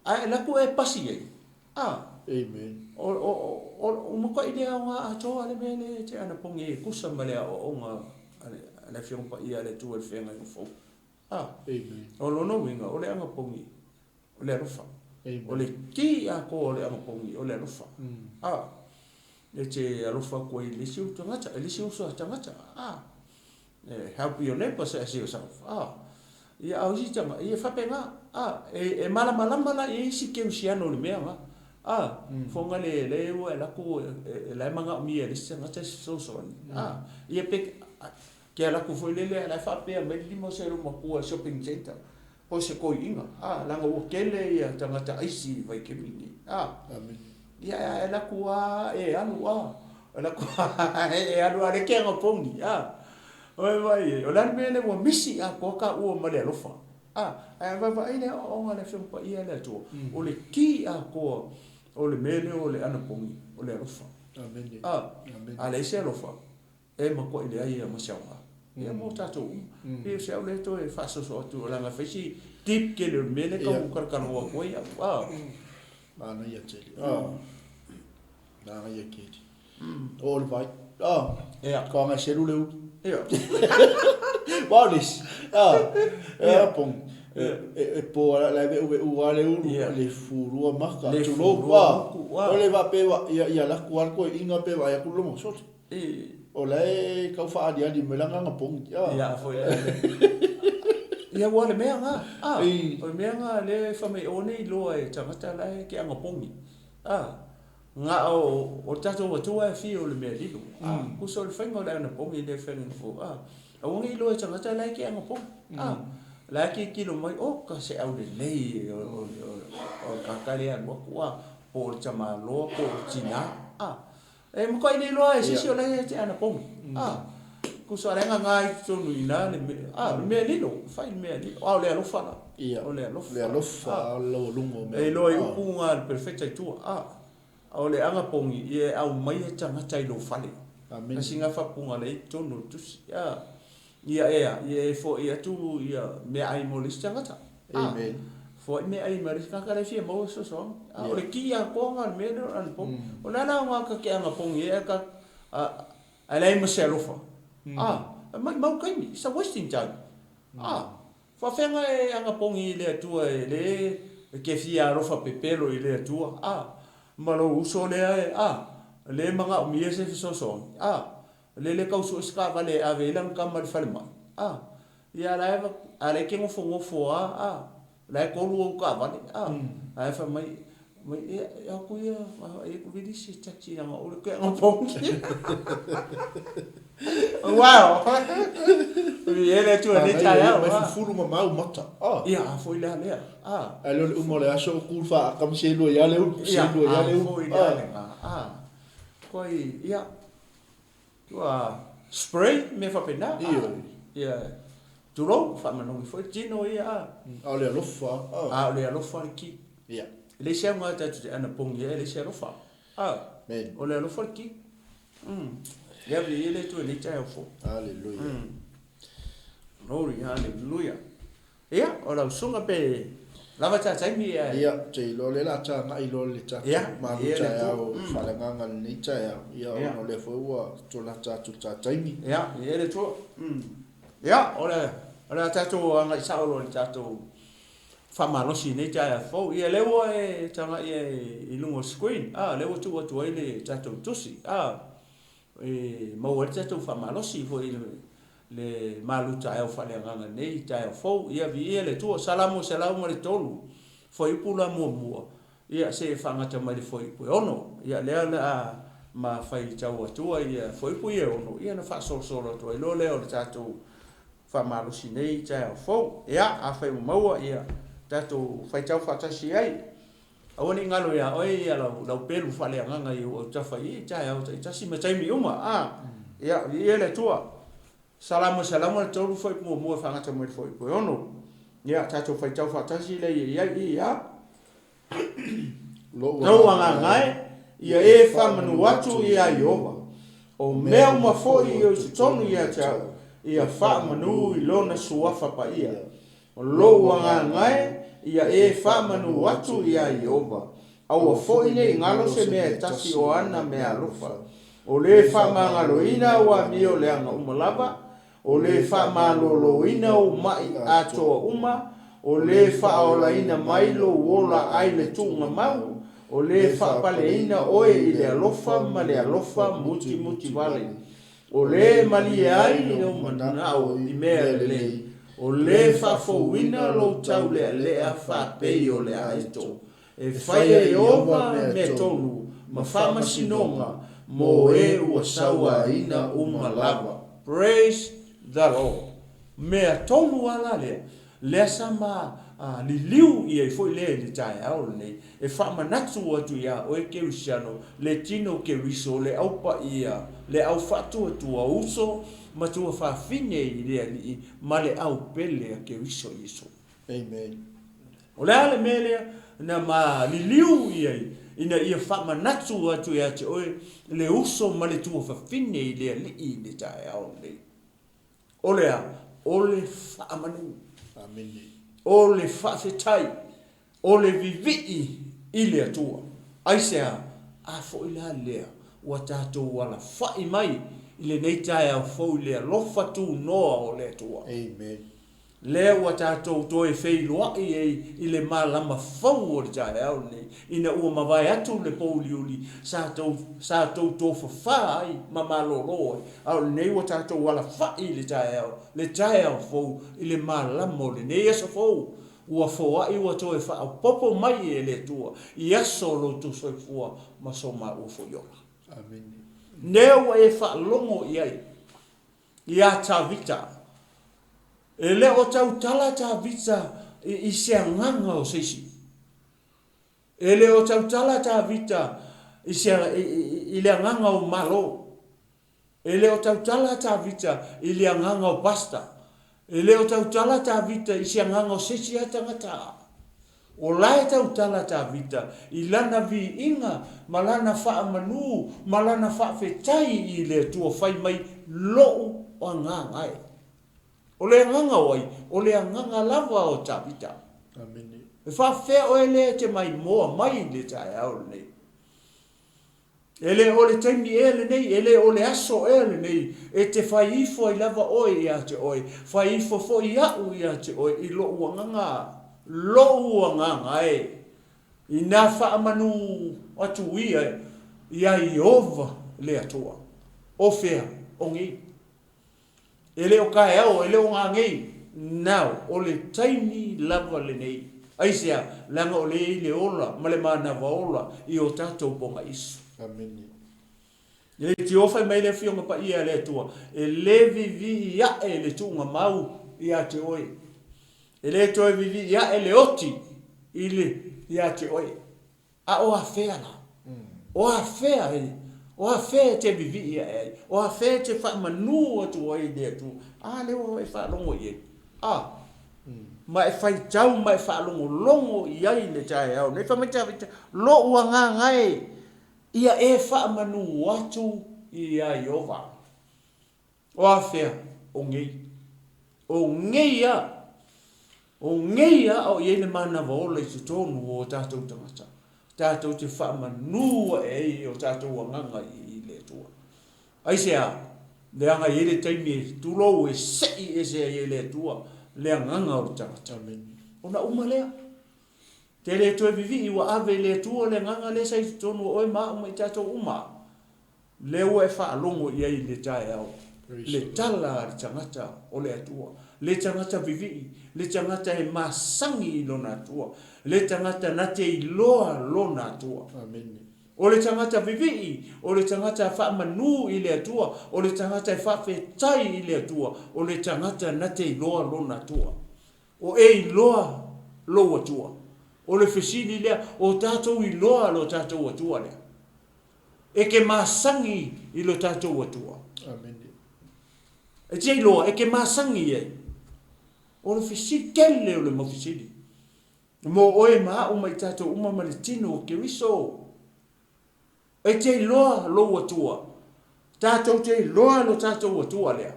Ai la ku e pasi ai. Amen. O mo ko idea nga to ale mele te ana pom e kusa male o nga le fiong pa ia le tu e whenga i fo. Amen. O lono winga, o le anga pongi, o le arufa. O le ki a ko o le anga pongi, o le arufa. Le te arufa ko i lisi tangata, e lisi usa tangata. Help your neighbors as yourself. Ia au si tanga, ia whapenga. E malama la e isi ke usiano le mea nga. Fonga le ua e laku e lai manga o mia lisi tangata so ia pek kia la ku foi lele la fa pe me limo se ro makua shopping center po se ko inga langa o kele ia tangata isi vai ke mini amen ia la ku e anu la ku e anu ale ke ngo pongi oi vai o la mele mo misi ko ka o ma le lofa va ina o ngale fe pa ia le to o le ki ko o le mele o le ana pongi o le lofa amen ale se lofa e ma ko ile ai ma shawa ia mo tatou e se au le to e faso so tu la nga fesi tip ke le mele ka u kar o ko ia ana ia tele na ia kiti all vai ko nga se lu ia Walis pong e po la ve u ale u le furu maka tu lo o le va pe ia la kuar ko inga pe va ia ku lo mo so o le kau fa dia di melanga nga pong ia foi ia wa le mea nga o mea nga le fa me one lo e tangata la ke anga pongi nga o tato wa tu e fi o le mea lilo ku so le fengo le ana pongi le fengo fo o ngi lo e tangata la ke anga pong la ke kilo mai o ka se au le lei o kakale an wa po chama lo po china e mo ko ni lo e si o le te ana pong ku so renga ngai tonu ina le me lilo fai me lilo o le alofa o le alofa lo lungo me e lo i kunga perfecta tu o le anga pongi e au mai e tanga tai lo fale amen singa fa kunga le tonu tu ia fo ia tu ia me ai mo le tanga ta amen fo me ai ma ris ka le fie mo so o le kia konga me no an pong o na nga ka ke anga pongi e ka ai mo se lofa mai mau kai mi sa wasting time fa fenga e anga pongi le tua le ke fia rofa pepelo ile tua ma lo uso le le manga o mie se so le kausu ska vale ave lang kamal falma ia la ale ke ngofo la ko lu ka vale ai fa mai ya ku ya e ku vidi si tachi na o le ke ngopong wow ele tu ne TAEAO mai fulu mau mata ia foi le ale o mo le aso ku fa kam se lo ya le foi le koi ia tua spray me fa pena ia turo fa manu foi tino ia ale lo fa le lo fa ki ia le se nga ta ana pong ia le se lo fa men o le lo fa ki ia vi ele tu le TAEAO fo haleluya glory hallelujah ia ora sunga pe lava cha chai mi ia te lo le la cha ngai lo le cha ma lu TAEAO FAALEAGAGA ni TAEAO ia no le fo wa to la cha tu cha chai mi ia ele tu ia ora cha tu ngai sa lo cha tu fa malo si ne TAEAO fo ia le wo e tanga i lungo screen le wo tu ile cha tu tusi mo wa cha tu fa malo si fo le MALU TAEAO FAALEAGAGA nei TAEAO fo ia vi ele tu salamo le tolu foi pula mo ia se fangata mai foi pu ono ia le ma fai tau atua ia foi pu ono ia na fa so to lo le o tatu fa malu sinei TAEAO fo ia a fai mo ia tatu fai tau fa tasi ai awani ngalo ia oi ia la pelu FAALEAGAGA i o tafai TAEAO tasi ma tai mi uma ia ele tua salamo le tolu foi mo fangata mai foi pu ono ia tatu fai tau fa tasi le ia lo wanga ngai ia e fa manu watu ia Yehova o mea uma foi o tonu ia tau ia fa manu i lona suafa pa ia o lo wanga ngai ia e fa manu watu ia Yehova au foi nei ngalo se mea tasi o ana mea lufa o le fa mangaloina wa mio le anga umalava o le fa maloloina o mai ato uma o le fa olaina mailo wola ai le tunga mau o le fa paleina oe i le alofa ma le alofa muti vale o le mali ai no manao i mea le o le fa fowina lo tau le a fa pei o le aito e fai e oma me tonu ma fa masinonga mo e ua saua ina lava praise the Lord mea tonu ala le sama li liu ia foi le TAEAO nei e fa manatu atu ia o e ke usiano le tino ke wiso le aupa ia le au fatu tu uso ma tu fa fine ile ali ma le au pele ke wiso iso amen o le ale mele na ma li liu ia fa manatu atu ia te o le uso ma le tu fa fine ile ali le TAEAO nei o le fa manu amen o le whawhetai, o le vivi'i i le atua. Aisea, a fo i la lea, ua tātou wala whai mai, i le nei TAEAO fo i lea lofa tū noa o le atua. Amen. Lea ua tātou toe whei loa i le malama fau o le TAEAO nei, ina ua mawai atu le pouliuli, sātou tō whawhai ma malolo au nei ua tātou wala whai le TAEAO fau i le malama o le nei asa fau, ua foa i ua toe wha popo mai e le tua, i aso lo tu soifua ma so ma ua foiola. Amen. Nea ua e wha longo i ai, i a tā vita, e le o tau tala tā vita i se nganga o seisi. E le o tau tala tā vita i le nganga o malo. E le o tau tala tā vita i le nganga o pasta. E le o tau tala tā vita i se nganga o seisi atangata. O lai tau tala tā vita i lana vi inga, malana wha manu, malana wha whetai i le tua whai mai loo o ngangai. O le nganga oi, o le nganga lava o tā vita. Amen. E wha whea o ele te mai moa mai le TAEAO nei. Ele o le taimi ele nei, ele o le aso ele nei, e te whaifo i lava oi i a te oi, whaifo fo i au i a te oi, i lo ua nganga e. I nā wha manu atu ia e, ia Iova le atua. O fea, o ngi. Ele o kaeao, ele o ngangei. Now, o le taimi lava le nei. Aisea, langa o le ola, ma le mana vaola, I o tatou ponga isu. Amen. Ele ti ofa mai le fionga pa ia le atua. E le vivi ia e le tunga mau ia te oi. E le toi vivi ia e le oti ile ia te oi. A o a fea la. O a fea e. O a fea te vivi ia e. O a fea te wha manu atu oi le atu. A le o e wha longo i e. A. Ma e whai tau ma e wha longo iai le TAEAO. Ne wha mai tawita lo ua ngā ngai. Ia e wha manu atu ia Iova. O a fea o ngei. O ngei a. O ngei a o iei le mana vaola I te tonu o tātou tangata. Tātou te wha manua e o tātou anganga I le tua. Aisea, le anga iei le taimi e tulou e sei e se iei le tua. Le anganga o tangata. O na umalea. Te le toi vivi I wa ave le tua le nganga le sai te tonu o e maa umai tātou uma. Le ua e wha alongo iei le TAEAO. Le tala le tangata o le atua. Le tangata vivi, le tangata e masangi I lona atua. Le tangata nate I loa lona atua. Amen. O le tangata vivi, o le tangata wha manu I le atua, o le tangata e wha whetai I le atua, o le tangata nate I loa lona atua. O e I loa lo atua. O le whesini lea, o tātou I loa lo tātou atua lea. E ke masangi I lo tātou atua. Amen. E tia I loa, e ke masangi e. O le whesini kele o le mawhisini. Mo oe maa umai tātou umamale tino o ke riso. E te loa lo atua. Tātou te loa lo tātou atua lea.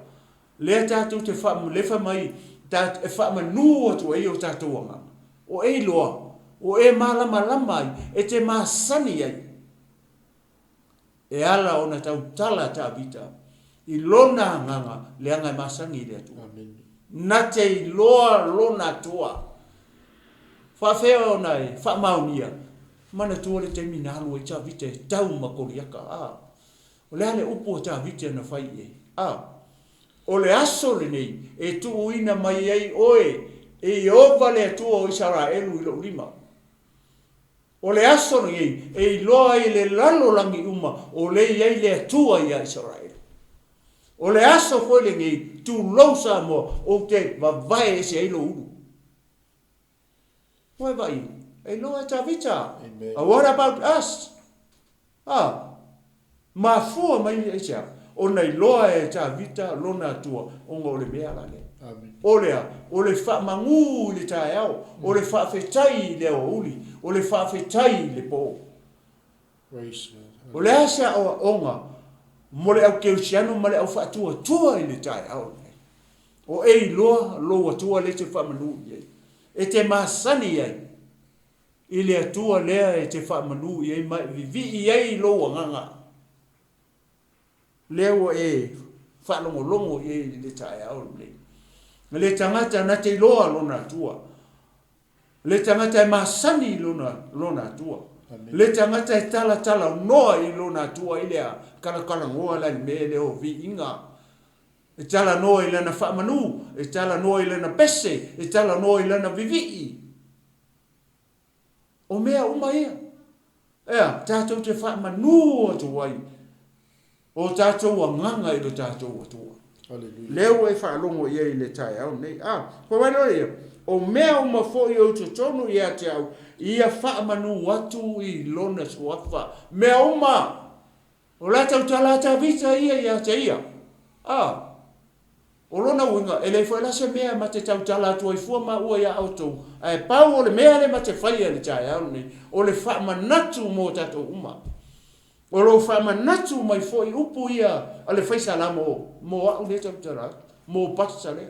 Lea tātou te lefa mai, e wha manu atua I o tātou anga. O e loa, o e malama lamai, e te masani ai. E ala o na tau tala tā vita. I lona nganga, leanga masani lea tua. Na te loa lona tua. Wha whea o nei, wha maunia. Mana tua le te minalu e tā vite tau makoriaka. O le ale upo tā vite na whai e. O le aso le nei, e tu uina mai ei oe, e Iova le atua o Israelu I lo lima. O le aso le nei, e loa I le lalo langi uma, o le iei le atua I Israelu. O le aso foi le nei, tu lausa mo, o te vavae e se eilo uru. Why about you? Hey, Lord, Tavita. What about us? Mafulu mai echa. Ona iloa e Tavita lona tua. Onga ole mea lane. Olea, ole fa mangu le TAEAO. Ole fa fetai le o uli. Ole fa fetai le po. Ole asa o onga. Mole au keusiano male au fa tua I le TAEAO. O e iloa lo tua le te fa manu ye. E te masani ai. I le atua lea e te wha manu i ei mai vivi I ei loa nganga. Leo e wha longo I ei le TAEAO nei. Le tangata na te loa lona atua. Le tangata e masani lona atua. Le tangata e tala noa I lona atua I lea kala ngoa la me leo vi inga. E tala noa I lana wha manu. E tala noa I lana pese. E tala noa I lana vivi O mea uma ia. Ea, tātou te wha manu atu wai. O tātou a nganga I lo tātou atua. Leo e wha longo ia I le TAEAO nei. Kwa wano ia. O mea uma fo I o te tonu ia te au. Ia wha manu atu I lona suafa. Mea uma. O la tau talata vita ia te ia. O lona winga, e le whaela se mea ma te tau tala atua I fua ma ua ia autou. E pau o le mea le ma te whaia le TAEAO nei. O le wha manatu mo tatou uma. O lo wha manatu mai fo I upu ia a le whai Salamo mo au le tau tala. Mo pasa le.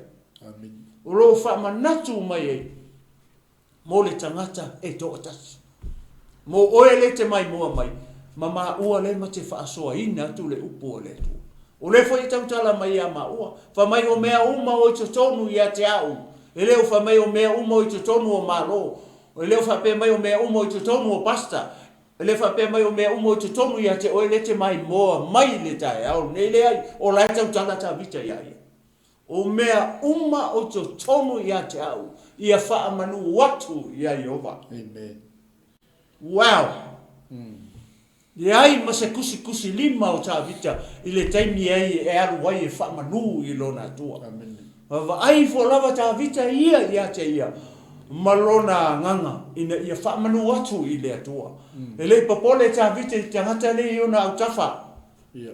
O lo wha manatu mai e. Mo le tangata e to atasi. Mo oe le te mai mua mai. Ma ua le ma te wha asoa ina tu le upu o le tu. O le foi tau tala mai a maua. Fa mai o mea uma o te tonu I a te au. E leo fa mai o mea uma o te tonu o malo. O leo fa pe mai o mea uma o te tonu o pasta. Le fa pe mai o me umo te tonu ia te oe le te mai moa mai le TAEAO. Nei le ai o lai tau tala ta vita ia ia. O mea uma o te tonu ia te au. Ia wha manu watu ia Iova. Amen. Wow. Ia ai ma se kusi lima o ta vita. I le taimi ai e aru wai e wha manu i lona tua. Amen. Wa ai fo lava ta vita ia te ia. Malona nganga ina ia wha manu watu i le atua. E le papole ta vita i te ngata le i ona au tafa. Ia.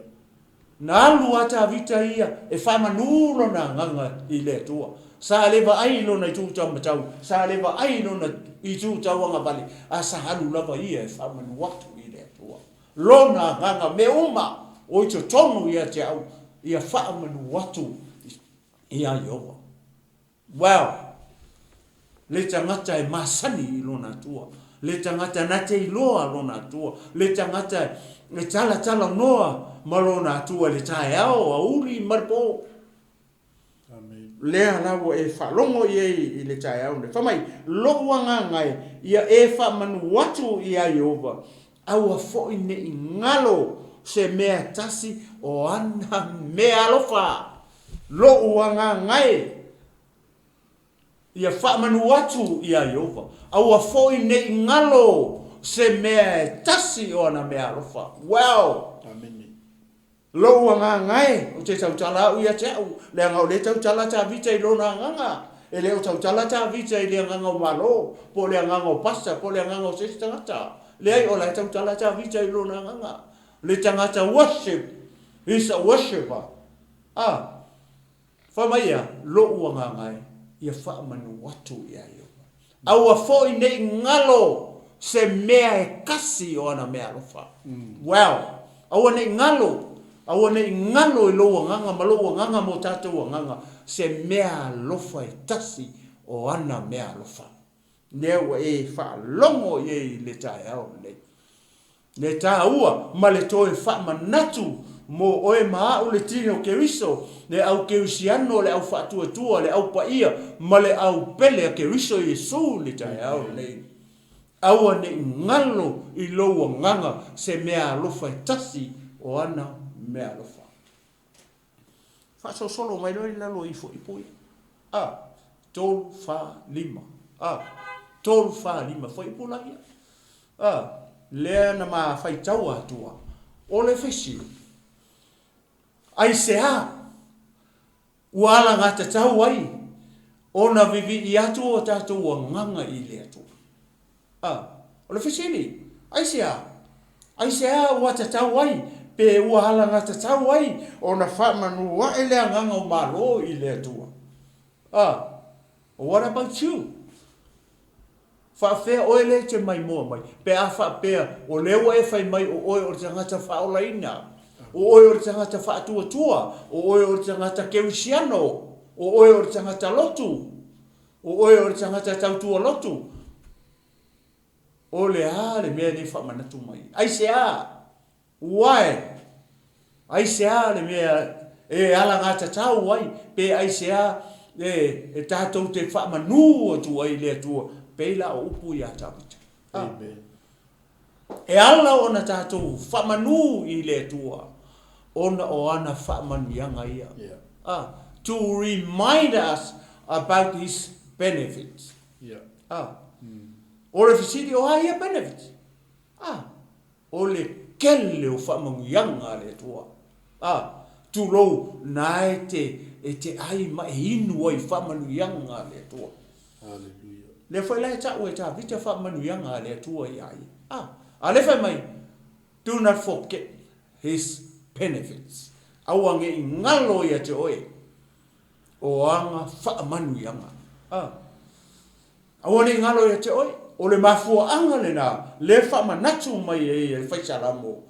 Na alu ata vita ia e wha manu lona nganga i le atua. Sa lewa ai lona i tū tau matau. Sa lewa ai lona i tū tau anga bali. A sa halu lava ia e wha manu watu i le atua. Lona nganga me uma o i te tonu ia te au. Ia wha manu watu ia Iova. Wow. Le tangata e masani i lona tua. Le tangata na te iloa lona tua. Le tangata e tala noa ma lona tua le TAEAO a uri marpo. Amen. Lea lawa e whalongo i le TAEAO. Le whamai loa ngai ia e whamanu watu ia Iova. Aua foi ne i ngalo se mea tasi o ana mea alofa. Loa ngai ia wha manu atu ia Iova. Aua foi ne i ngalo se mea tasi o ana mea alofa. Wow! Amen. Loa ngai o te tautala au ia te au. Lea ngau le tautala ta vita i lona nganga. E leo tautala ta vita i lea nganga o malo. Po lea nganga o pasta, po lea nganga o sesi tangata. Lea o lea tautala ta vita i lona nganga. Le tangata worship. He's a worshipper. Whamaia, loa ngai. Ia wha manu watu ia Iova. Aua foi nei ngalo se mea e kasi o ana mea alofa. Wow. Aua nei ngalo. Aua nei ngalo i loa nganga, ma loa nganga mo tātou nganga. Se mea alofa e tasi o ana mea alofa. Neu e wha longo i le TAEAO nei. Le tā ua, ma le toe wha manatu mo oe maa o le tino keriso, le au kerisiano, le au whaatua, le au paia, ma le au pele a keriso i Yesu le TAEAO nei. Aua ne ngalo i loa nganga se mea alofa e tasi o ana mea alofa. Wha solo mai loi lalo i fo i pui. Tolu wha lima. Tolu wha lima, fo i pula ia. Lea na maa whai tau atua. O le whesi. Ai se a. Uala ngata tau ai. Ona vivi i atu o tātou a nganga i le atu. O le whesi ni. Ai se a. Ai se a wata tau ai. Pe uala ngata tau ai. Ona whamanu wa e lea nganga o malo i le atua. What about you? Whawhea oe le te mai moa mai. Pe a whapea o lewa e whai mai o oe o te tangata whaolaina. O oe o te tangata whaatua. O oe o te tangata keusiano. O oe o te tangata lotu. O oe o te tangata tautua lotu. O le a le mea ne whamanatu mai. Ai se a. Wai. Ai se a le mea e ala ngata tau ai. Pe ai se a e tātou te whamanu o tu ai le atua. Peila o upu ia tāpita. Amen. E ala ona tātou whamanu i le tua. Ona o ana whamanu ianga ia. Yeah. To remind us about his benefits. Yeah. O le fisiri o aia benefits. O le kele o whamanu ianga le tua. Tulou na e te ai mai inu ai whamanu ianga le tua. Hallelujah. Le foi lai ta o ta vita fa manuianga le tua ia. Ale fai mai. Do not forget his benefits. Awange ngalo ia te oe. O anga fa manuianga. Awange ngalo ia te oe. O le mafua anga le na le fa manatu mai e fai salamo.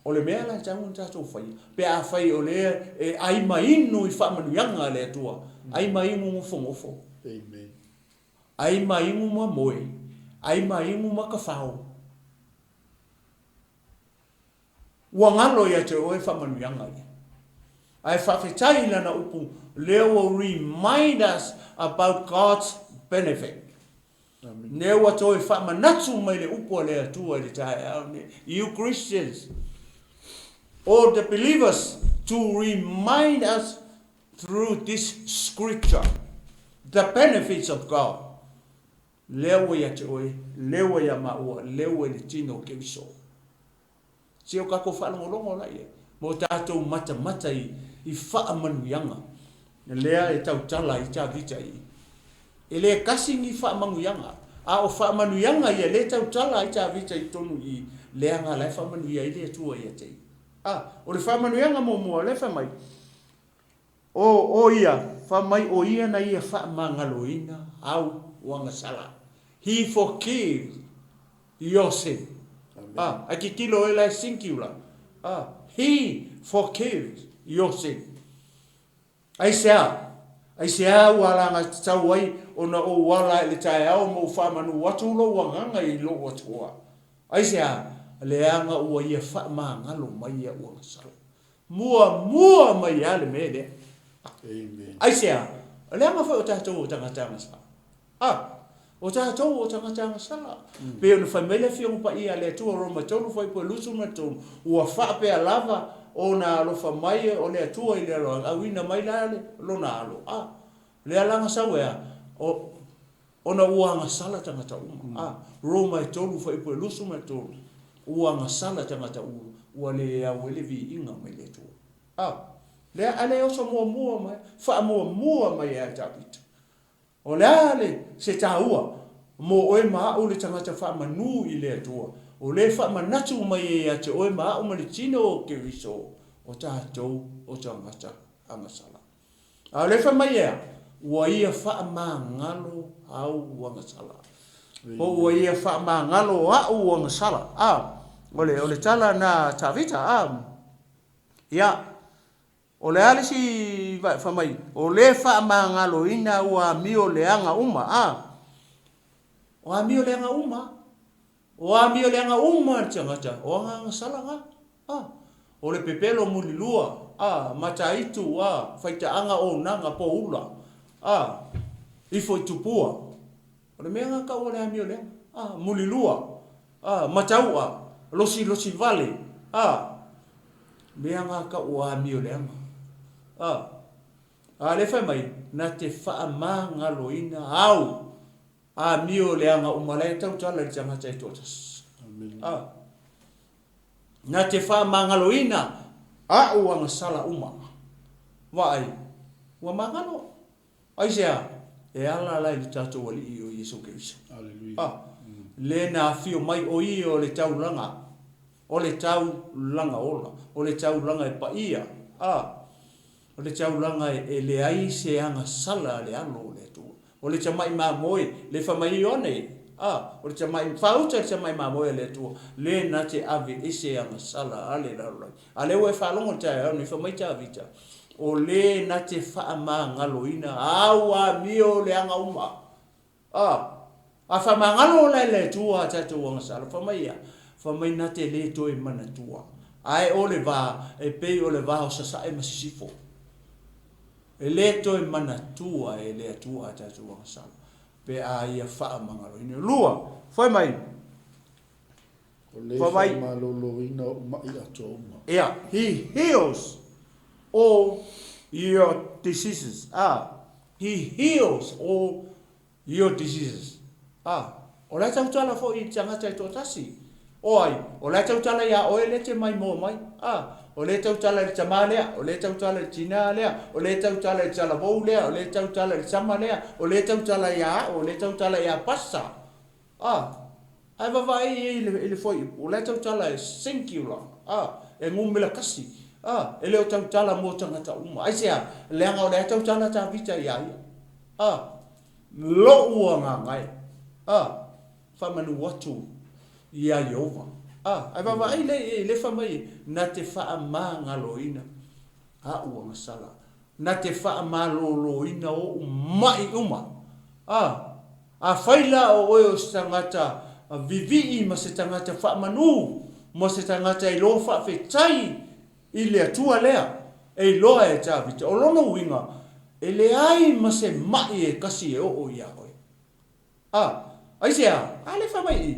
O le mea la tangu tatou fai. Pe a fai o le e ai mai inu i fa manuianga le tua. Ai mai inu ngofo. Amen. Ai maingu ma moe, ai maingu ma ka whao. Ua ngalo ia te oe whamanuianga ia. Ai whawhetai lana upu, leo will remind us about God's benefit. Ne wa toi fa manatu mai le upo le atua le TAEAO ne. You Christians, all the believers, to remind us through this scripture the benefits of God. Lewe ya toi, lewe ya maua, lewe le tino ke iso. Sio kako fa longo la ye. Mo tatou mata i fa manuyanga. Lea e tau tala i ta vita i. Ele kasi ni fa manuyanga. A o fa manuyanga ia le tau tala i ta vita i tonu i lea nga lai fa manuia i le tua ia te. O le fa manuyanga mo le fa mai. O ia, fa mai o ia na ia fa mangaloina au wanga sala. He forgives your sin. Aki kilo e lai sinkiula. He forgives your sin. Ai sea wala nga tawai ona o wala le TAEAO mo fa manu watu lo wanga i lo watu. Ai sea le anga o ia fa mangalo mai ia o sala. Mua mai ale mele. Amen. Ai sea le anga fa o tatou tangata sa. O tatou o tangata sala. Pe ona famile fi on pa ia le tu Roma tonu foi po lusu na tu o fa pe lava ona lo fa mai o le tu ile ro a wina mai la lo na lo. Le alanga sa wea o ona uanga sala tangata Roma tonu foi po lusu na tu uanga sala tangata o le a wele vi inga mai le tu. Le ale o so mua mai fa mua mai a tapit. O le ale se taua mo oe maa o le tangata wha manu i le atua. O le wha manatu mai e ate oe maa o mali tino o ke riso o tātou o tangata angasala. A le wha mai ea, ua ia wha maa ngalo au angasala. O ua ia wha maa ngalo au angasala. O le tala na tawita ia. O le ale si fa mai o le fa mangalo ina ua mio le anga uma o mio le anga uma tangata o anga salanga o le pepelo mulilua mata itu faita anga o nanga po ula ifo tupua o le menga ka o le mio le mulilua mataua losi vale menga ka o mio le anga le fa mai na te fa mangaloina au mio le anga umale tau tala le tanga tai totas. Amen. Na te fa mangaloina u anga sala uma. Vai. Wa mangalo. Ai sea e ala la le tatu wali i o Yesu Kristo. Hallelujah. Le na fio mai o i o le tau langa. O le tau langa ola. O le tau langa e pa ia. O le tau langa e le ai se anga sala le alo le tu. O le chamai mamoe le famai one. O le chamai fauta le chamai mamoe le tu. Le na te ave ese anga sala ale la lo. Ale we fa longo tai ni famai ta vita. O le na te fa ma ngaloina awa mio le anga uma. A fa ma ngalo le tu a ta tu anga sala famai ya. Famai na te le to e mana tua. Ai o le va e pe o le va o sa e masifo. E le to e mana tua e le tua ta tua sa pe a ia fa mangalo ina lua foi mai o le fa malo ina mai ato yeah, he heals all your diseases he heals all your diseases o la tau tala fo i tanga tai to tasi oi o la tau tala ya o le te mai mo mai o le tau tala le tamalea, o le tau tala le tinalea, o le tau tala le talabolea, o le tau tala le samalea, o le tau tala ya, o le tau tala ya passa. Ai vai ele foi, o le tau tala e singular. E ngumela kasi. Ele o tau tala mo tangata uma. Ai sea, le anga o le tau tala ta vita ya. Lo uanga ngai. Fa manu watu ya Yehova. Ai vai le fa mai na te fa mangaloina uanga sala. Na te fa maloloina o mai uma. A faila o oe o tangata vivi ma se tangata fa manu, ma se tangata I lo fa fetai I le atua lea. E loa e ta vita. O lono winga, e le ai ma se mai e kasi e o ia oe. Ai sea, ale fa mai.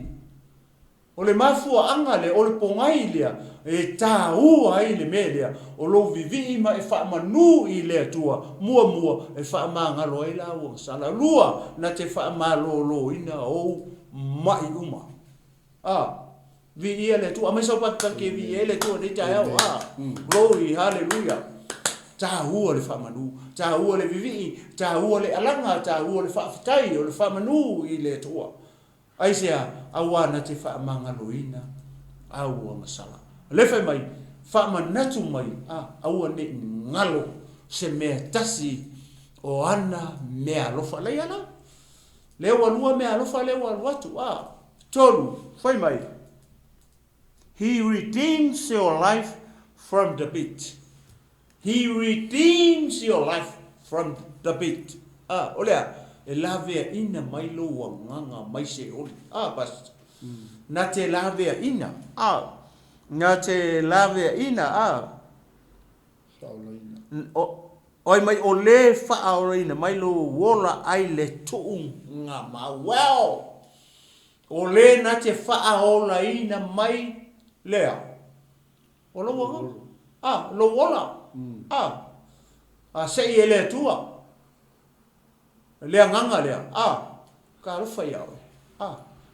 O le mafua anga le o le pongai lea e tāu ai le melea o lo vivi ma e wha manu i lea tua mua e wha mangalo ai la o sala lua na te wha malo ina o mai uma. Vi ia le tua mai so pat ke vi ele tua de TAEAO glory hallelujah. Tāu o le wha manu, tāu o le vivi, tāu o le alanga, tāu o le wha fitai o le wha manu i le tua. Ai sea awana te wha mangaloina au o masala. Le whai mai, wha manatu mai, aua ne ngalo se mea tasi o ana mea lofa lei ala. Leo walua mea lofa leo waluatu. Tolu, whai mai. He redeems your life from the pit. He redeems your life from the pit. Olea. E lavea ina mai lo wa nganga mai se oli. Bas. Na te lavea ina. Na te lavea ina. Oi mai o le whaaoreina mai lo wola ai le tuung ngā mawao. O le na te whaaola ina mai lea. O lo wanga. Lo wola. Se i ele tua. Lea nganga lea, ka rufa ia oe.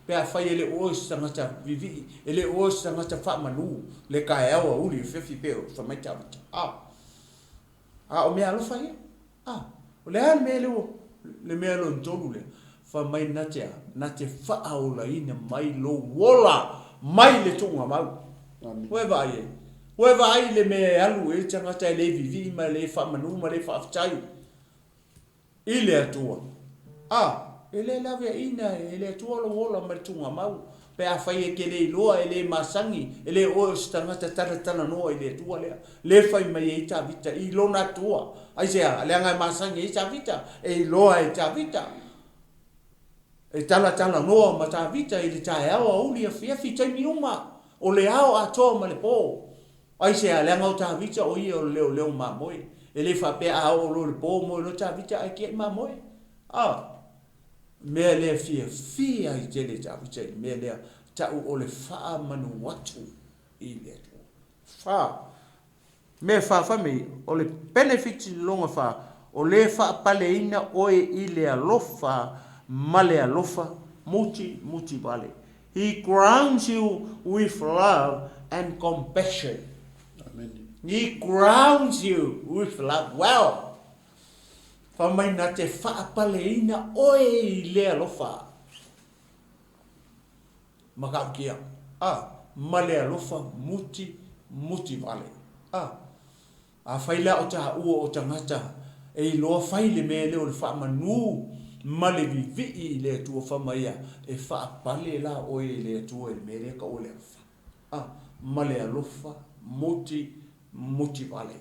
Pea whai ele oes tangata vivi, ele oes tangata wha manu, le ka eawa uli whiwhi peo, wha mai tawita. O mea rufa ia. O lea mea leo, le mea lo ntolu lea, wha mai na te wha aula ina mai lo wola, mai le tunga mau. Weva ai e. Weva ai le mea alu e tangata le vivi, ma le wha manu, ma le wha aftai. Ile atua. Ele lavea ina, ele atua lo wola maritunga mau. Pe a whai e ke le iloa, ele masangi, ele o stangata taratana noa ele atua lea. Le whai mai e ta vita, i lona atua. Ai sea, leanga masangi e ta vita, e iloa e ta vita. E tala noa ma ta vita, i le TAEAO a uli a whiawhi taimi uma. O le ao a toa ma le pō. Ai sea, leanga o ta vita o ia o leo ma moe. Ele fa pe a o lo po mo no ta vita ai ke ma moi. Me le fia i te le ta vita me le ta o le fa manu watu i le. Me fa me o le benefit longa fa o le fa paleina o i le alofa male alofa muti vale. He grounds you with love and compassion. He grounds you with love. Wow. Whamai na te whaapaleina oe le alofa. Makaukia. Male alofa muti vale. A whaila o ta ua o tangata. E loa whaile me leo le whaamanu. Male vivi le tua whamaia. E whaapale la oe le tua e mere ka o le alofa. Male alofa muti vale.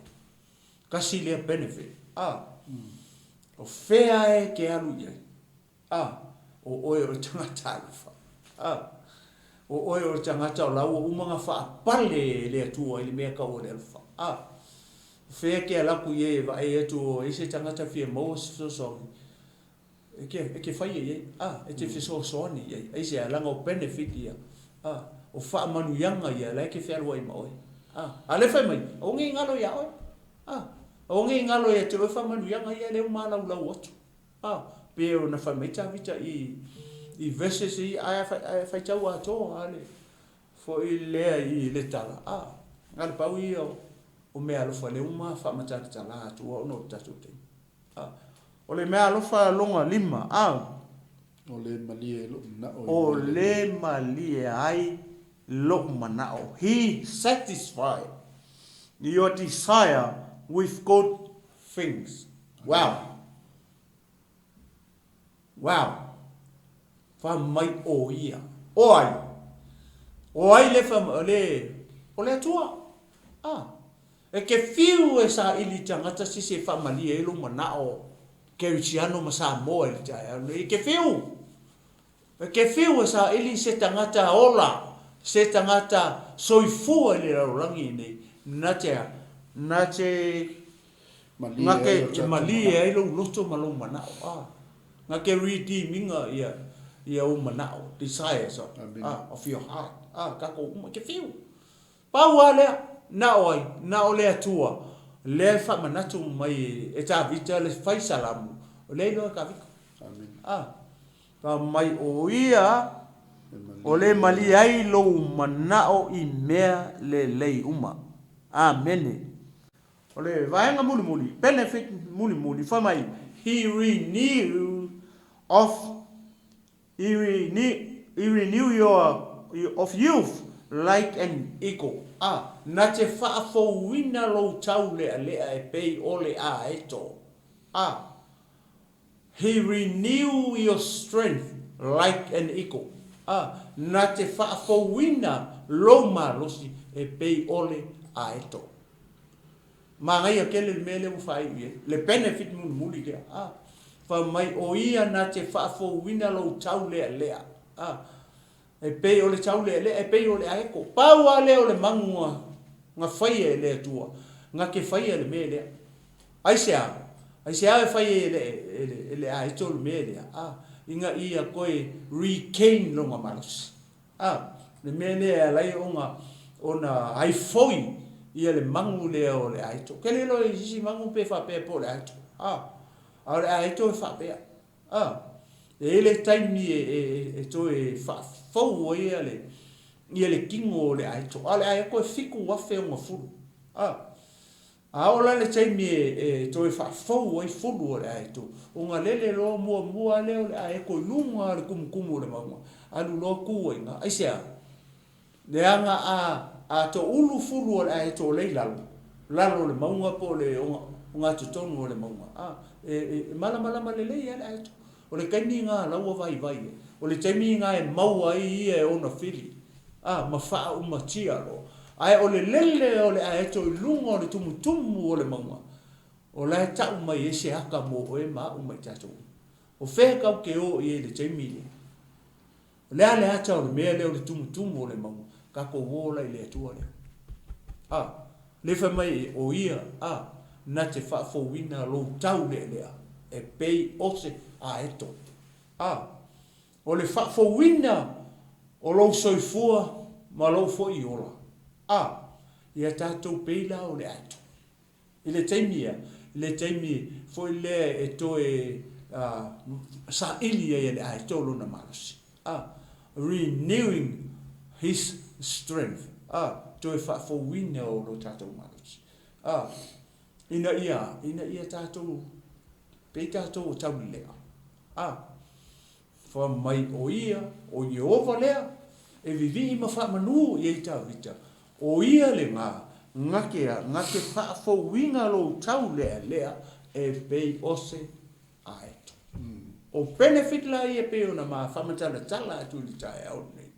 Kasi lea benefit. O whea e ke alu iai. O oe o tangata alfa. O oe o tangata o lau o umanga wha pale lea tua ili mea ka o le alfa. Whea ke alaku ie va e etu o ese tangata whia maua so songi. E ke whai iai. E te whiso soani iai. Eise a langa o benefit ia. O wha manu yanga ia. Lai ke whea rua i maoi. A le whai mai. O ngi ngalo ia oi. O ngi ngalo ia te wha manu yanga ia leo malau lau atu. Pe o na whai mai ta vita i verses i aia whai tau a tō ale. Fo i lea i le tala. Ngale pau i o mea alofa leo maa wha matata tala atu o no tatu te. O le mea alofa longa lima. O le malie lo manao. O le malie ai lo manao. He satisfied your desire with good things. Wow. Fa mai o ia. O ai le fa le o le tua. E ke fiu e sa ili tangata si se fa mali e lo manao. Ke usiano ma sa mo e e ke fiu. E ke fiu e sa ili se tangata ola. Se tangata soifua ili rangi nei. Nate ngake mali e lo loto malo manao. Ngake redeeminga ia ia umanao desires of your heart kako uma ke fiu paua le na o le atua le fa manatu mai e ta vita le fai salamu le lo ka vika pa mai o ia o le mali ai lo manao I mea le uma amen o le vaenga muli benefit muli fa mai he renew your of youth like an eagle na te whaafouina lo tau lea e pei ole eto he renew your strength like an eagle na te whaafouina lo malosi e pei ole eto mangai akele mele mu fai le benefit muli dia fa mai o ia na te whaafouina lo tau lea e pei o le tau le e pei o le aeko paua le o le mangua nga whaia le atua nga ke whaia le me lea aisea e whaia le aeto le me lea inga ia koe regain lo nga malos le me lea lai ona haifoi ia le mangu lea o le aeto ke le lo isi mangu pe whapea po le aeto a le aeto e whapea ele taimi e to e fa fo ia le kingo le ai to ale ai ko fiku wa fe ngo fulu ola le taimi e to e fa fo e fulu le ai to unga lele lo mo le ai ko lunga le kumu le mama alu lo ku inga ai sia le anga a to ulu fulu le ai to le lalo le maunga po le unga to tonu le maunga mala le ai to o le kaini ngā laua vai o le taimi ngā e maua I e ona fili ma wha uma tia lo ai o le lele o le aeto I lunga o le tumutumu o le maunga o le tau mai e se haka mo o e ma uma I tatou o whea kau ke o I e le taimi le ale hata o le mea le o le tumutumu o le maunga kako wola I le atua le le wha mai o ia na te wha fowina lo tau lea e pei ose aeto o le whafowina o lo soifua ma lo fo I ola ia tātou peila o le aeto I le taimi fo I le e to e sa ili e le aeto lo na malasi renewing his strength to e whafowina o lo tātou malasi ina ia tātou pei tātou o tau lea fa mai o ia o Jehova lea e vivi ma fa manu I ta vita o ia le ngake fa fo winga lo tau lea e pei ose aeto o benefit la ia pe ona ma fa matala tala tu li TAEAO nei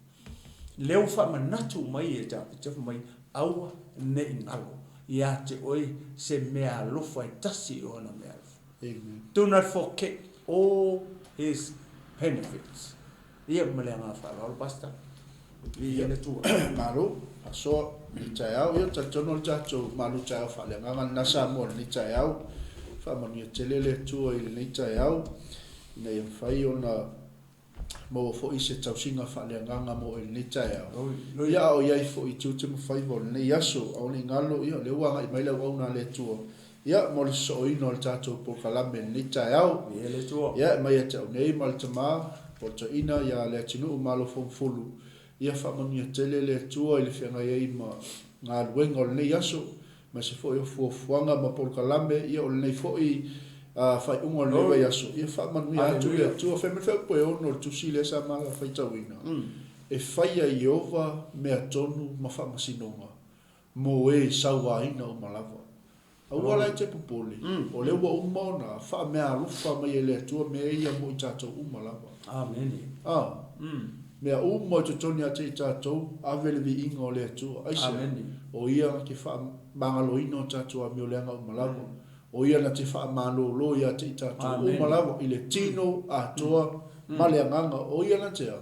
leo fa manatu mai e ta vita fa mai aua ne ingalo ia te oi se mea lofa I tasi o na mea do not forget all his benefits. Ia mele nga fala o pasta. Ia le tu malu aso ni TAEAO ia tatono tato malu TAEAO fale nga na samo ni TAEAO fa mani telele tu I ni TAEAO nei fai ona mo fo ise tausinga fale nga mo ni TAEAO. Ia o ia fo I tu mo fai vol ni yaso o ni ngalo ia le wa mai le wa na le tu ia mo le soino le tatou po kalame ni TAEAO ia le tu ia mai e tau nei mal tama po to ina ia Leatinuu malo Mafulu ia fa mani tele le tu I le fenga ia ma nga luengo le yaso ma se fo fuanga ma po kalame ia o nei fo I fa ungo le yaso ia fa mani atu le tu fa me fa po no tu sile sa ma fa tawina e fa ia Jehova me atonu ma fa masinonga mo e sawaina o malava Aua lai te pupuli. O le ua umona, wha mea lufa mai e le atua mea ia mo I tātou umalapa. Amen. Mea umo I tutoni a te I tātou, avele vi inga o le atua. Amen. O ia na ke wha mangaloina o tātou a meo leanga umalapa. O ia na te wha malolo ia te I tātou umalapa. I le tino a toa maleanganga. O ia na tea.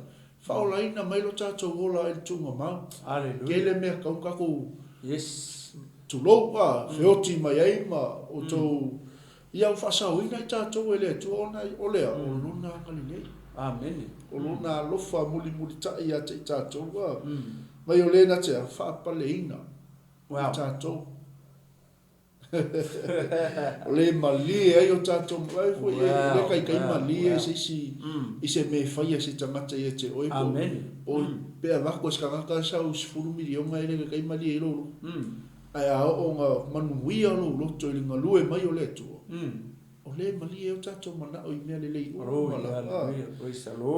Whaolaina mailo tātou wola e tunga mau. Alleluia. Kele mea kaukako. Yes. Tulo feoti mai ai ma o to ia fa sa uina ta to ele tu ona o le o luna ngali nei Amen. O lona lofa muli ta ia te tatou wa. Mai o lena te fa paleina. Wow. Tatou. O le mali ai o tatou mai foi le kai mali e se me fai se tamata ia te oi. Amen. O pe va ko ska ka sa us fulu milion ai le kai mali e lo. Ai a o nga manuia lo to le ngalue mai o le tu. O le mali e o tatou mana o i mea le lei o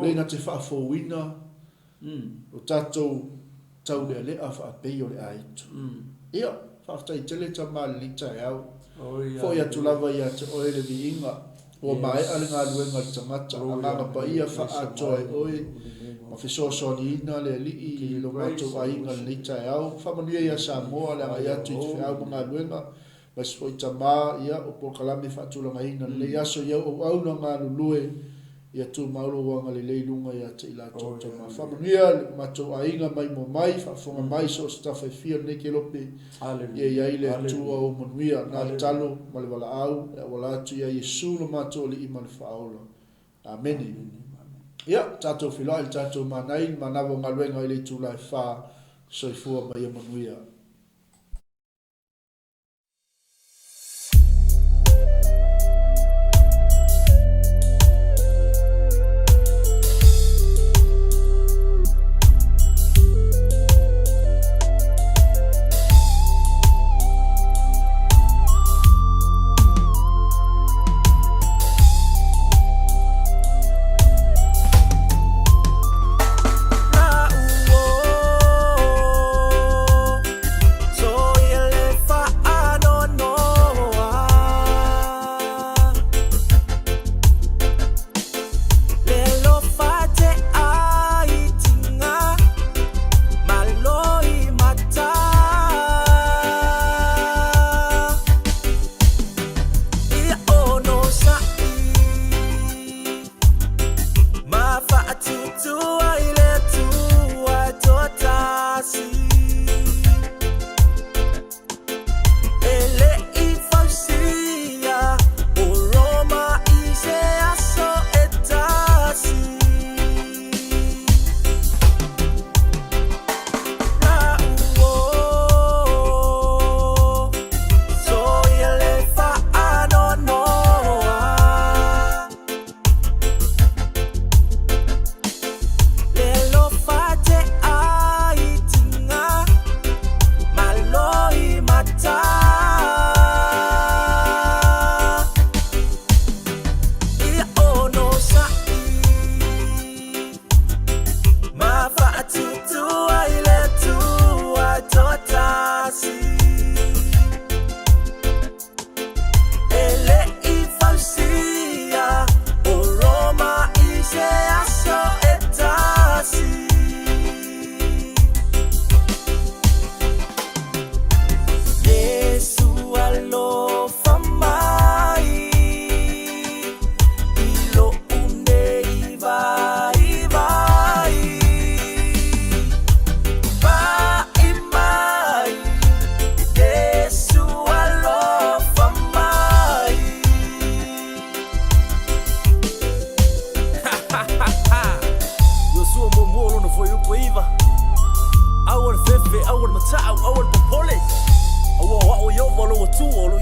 le na te wha fo wina o tatou tau le a wha pei o le aitu ia wha tai tele ta mali TAEAO fo ia tu lava ia te oe le vi inga o mai ale ngā luenga le tangata a nganga pa ia wha atoe oe ma fisoso ni ina le li i lo mato a inga le TAEAO wha manuia ia Samoa le ngai atu i te whiau mga luenga ma spoi tama ia o po kalame fatulanga ina le aso ia o au na ngā lulue ia tu mauro wanga le leilunga ia te ila tōtama whamanuia mato a inga mai mo mai whafonga mai so staff e fia neke lope ia ile atua o manuia nā le talo ma le wala au ia wala atu ia Yesu lo mato le ima le whaola Amen. Ia tato whilai tato manai manawa ngaluenga ile tūlai wha soifua mai a manuia. awal fefe awal mata'aw awal popole awo yo volo tu olu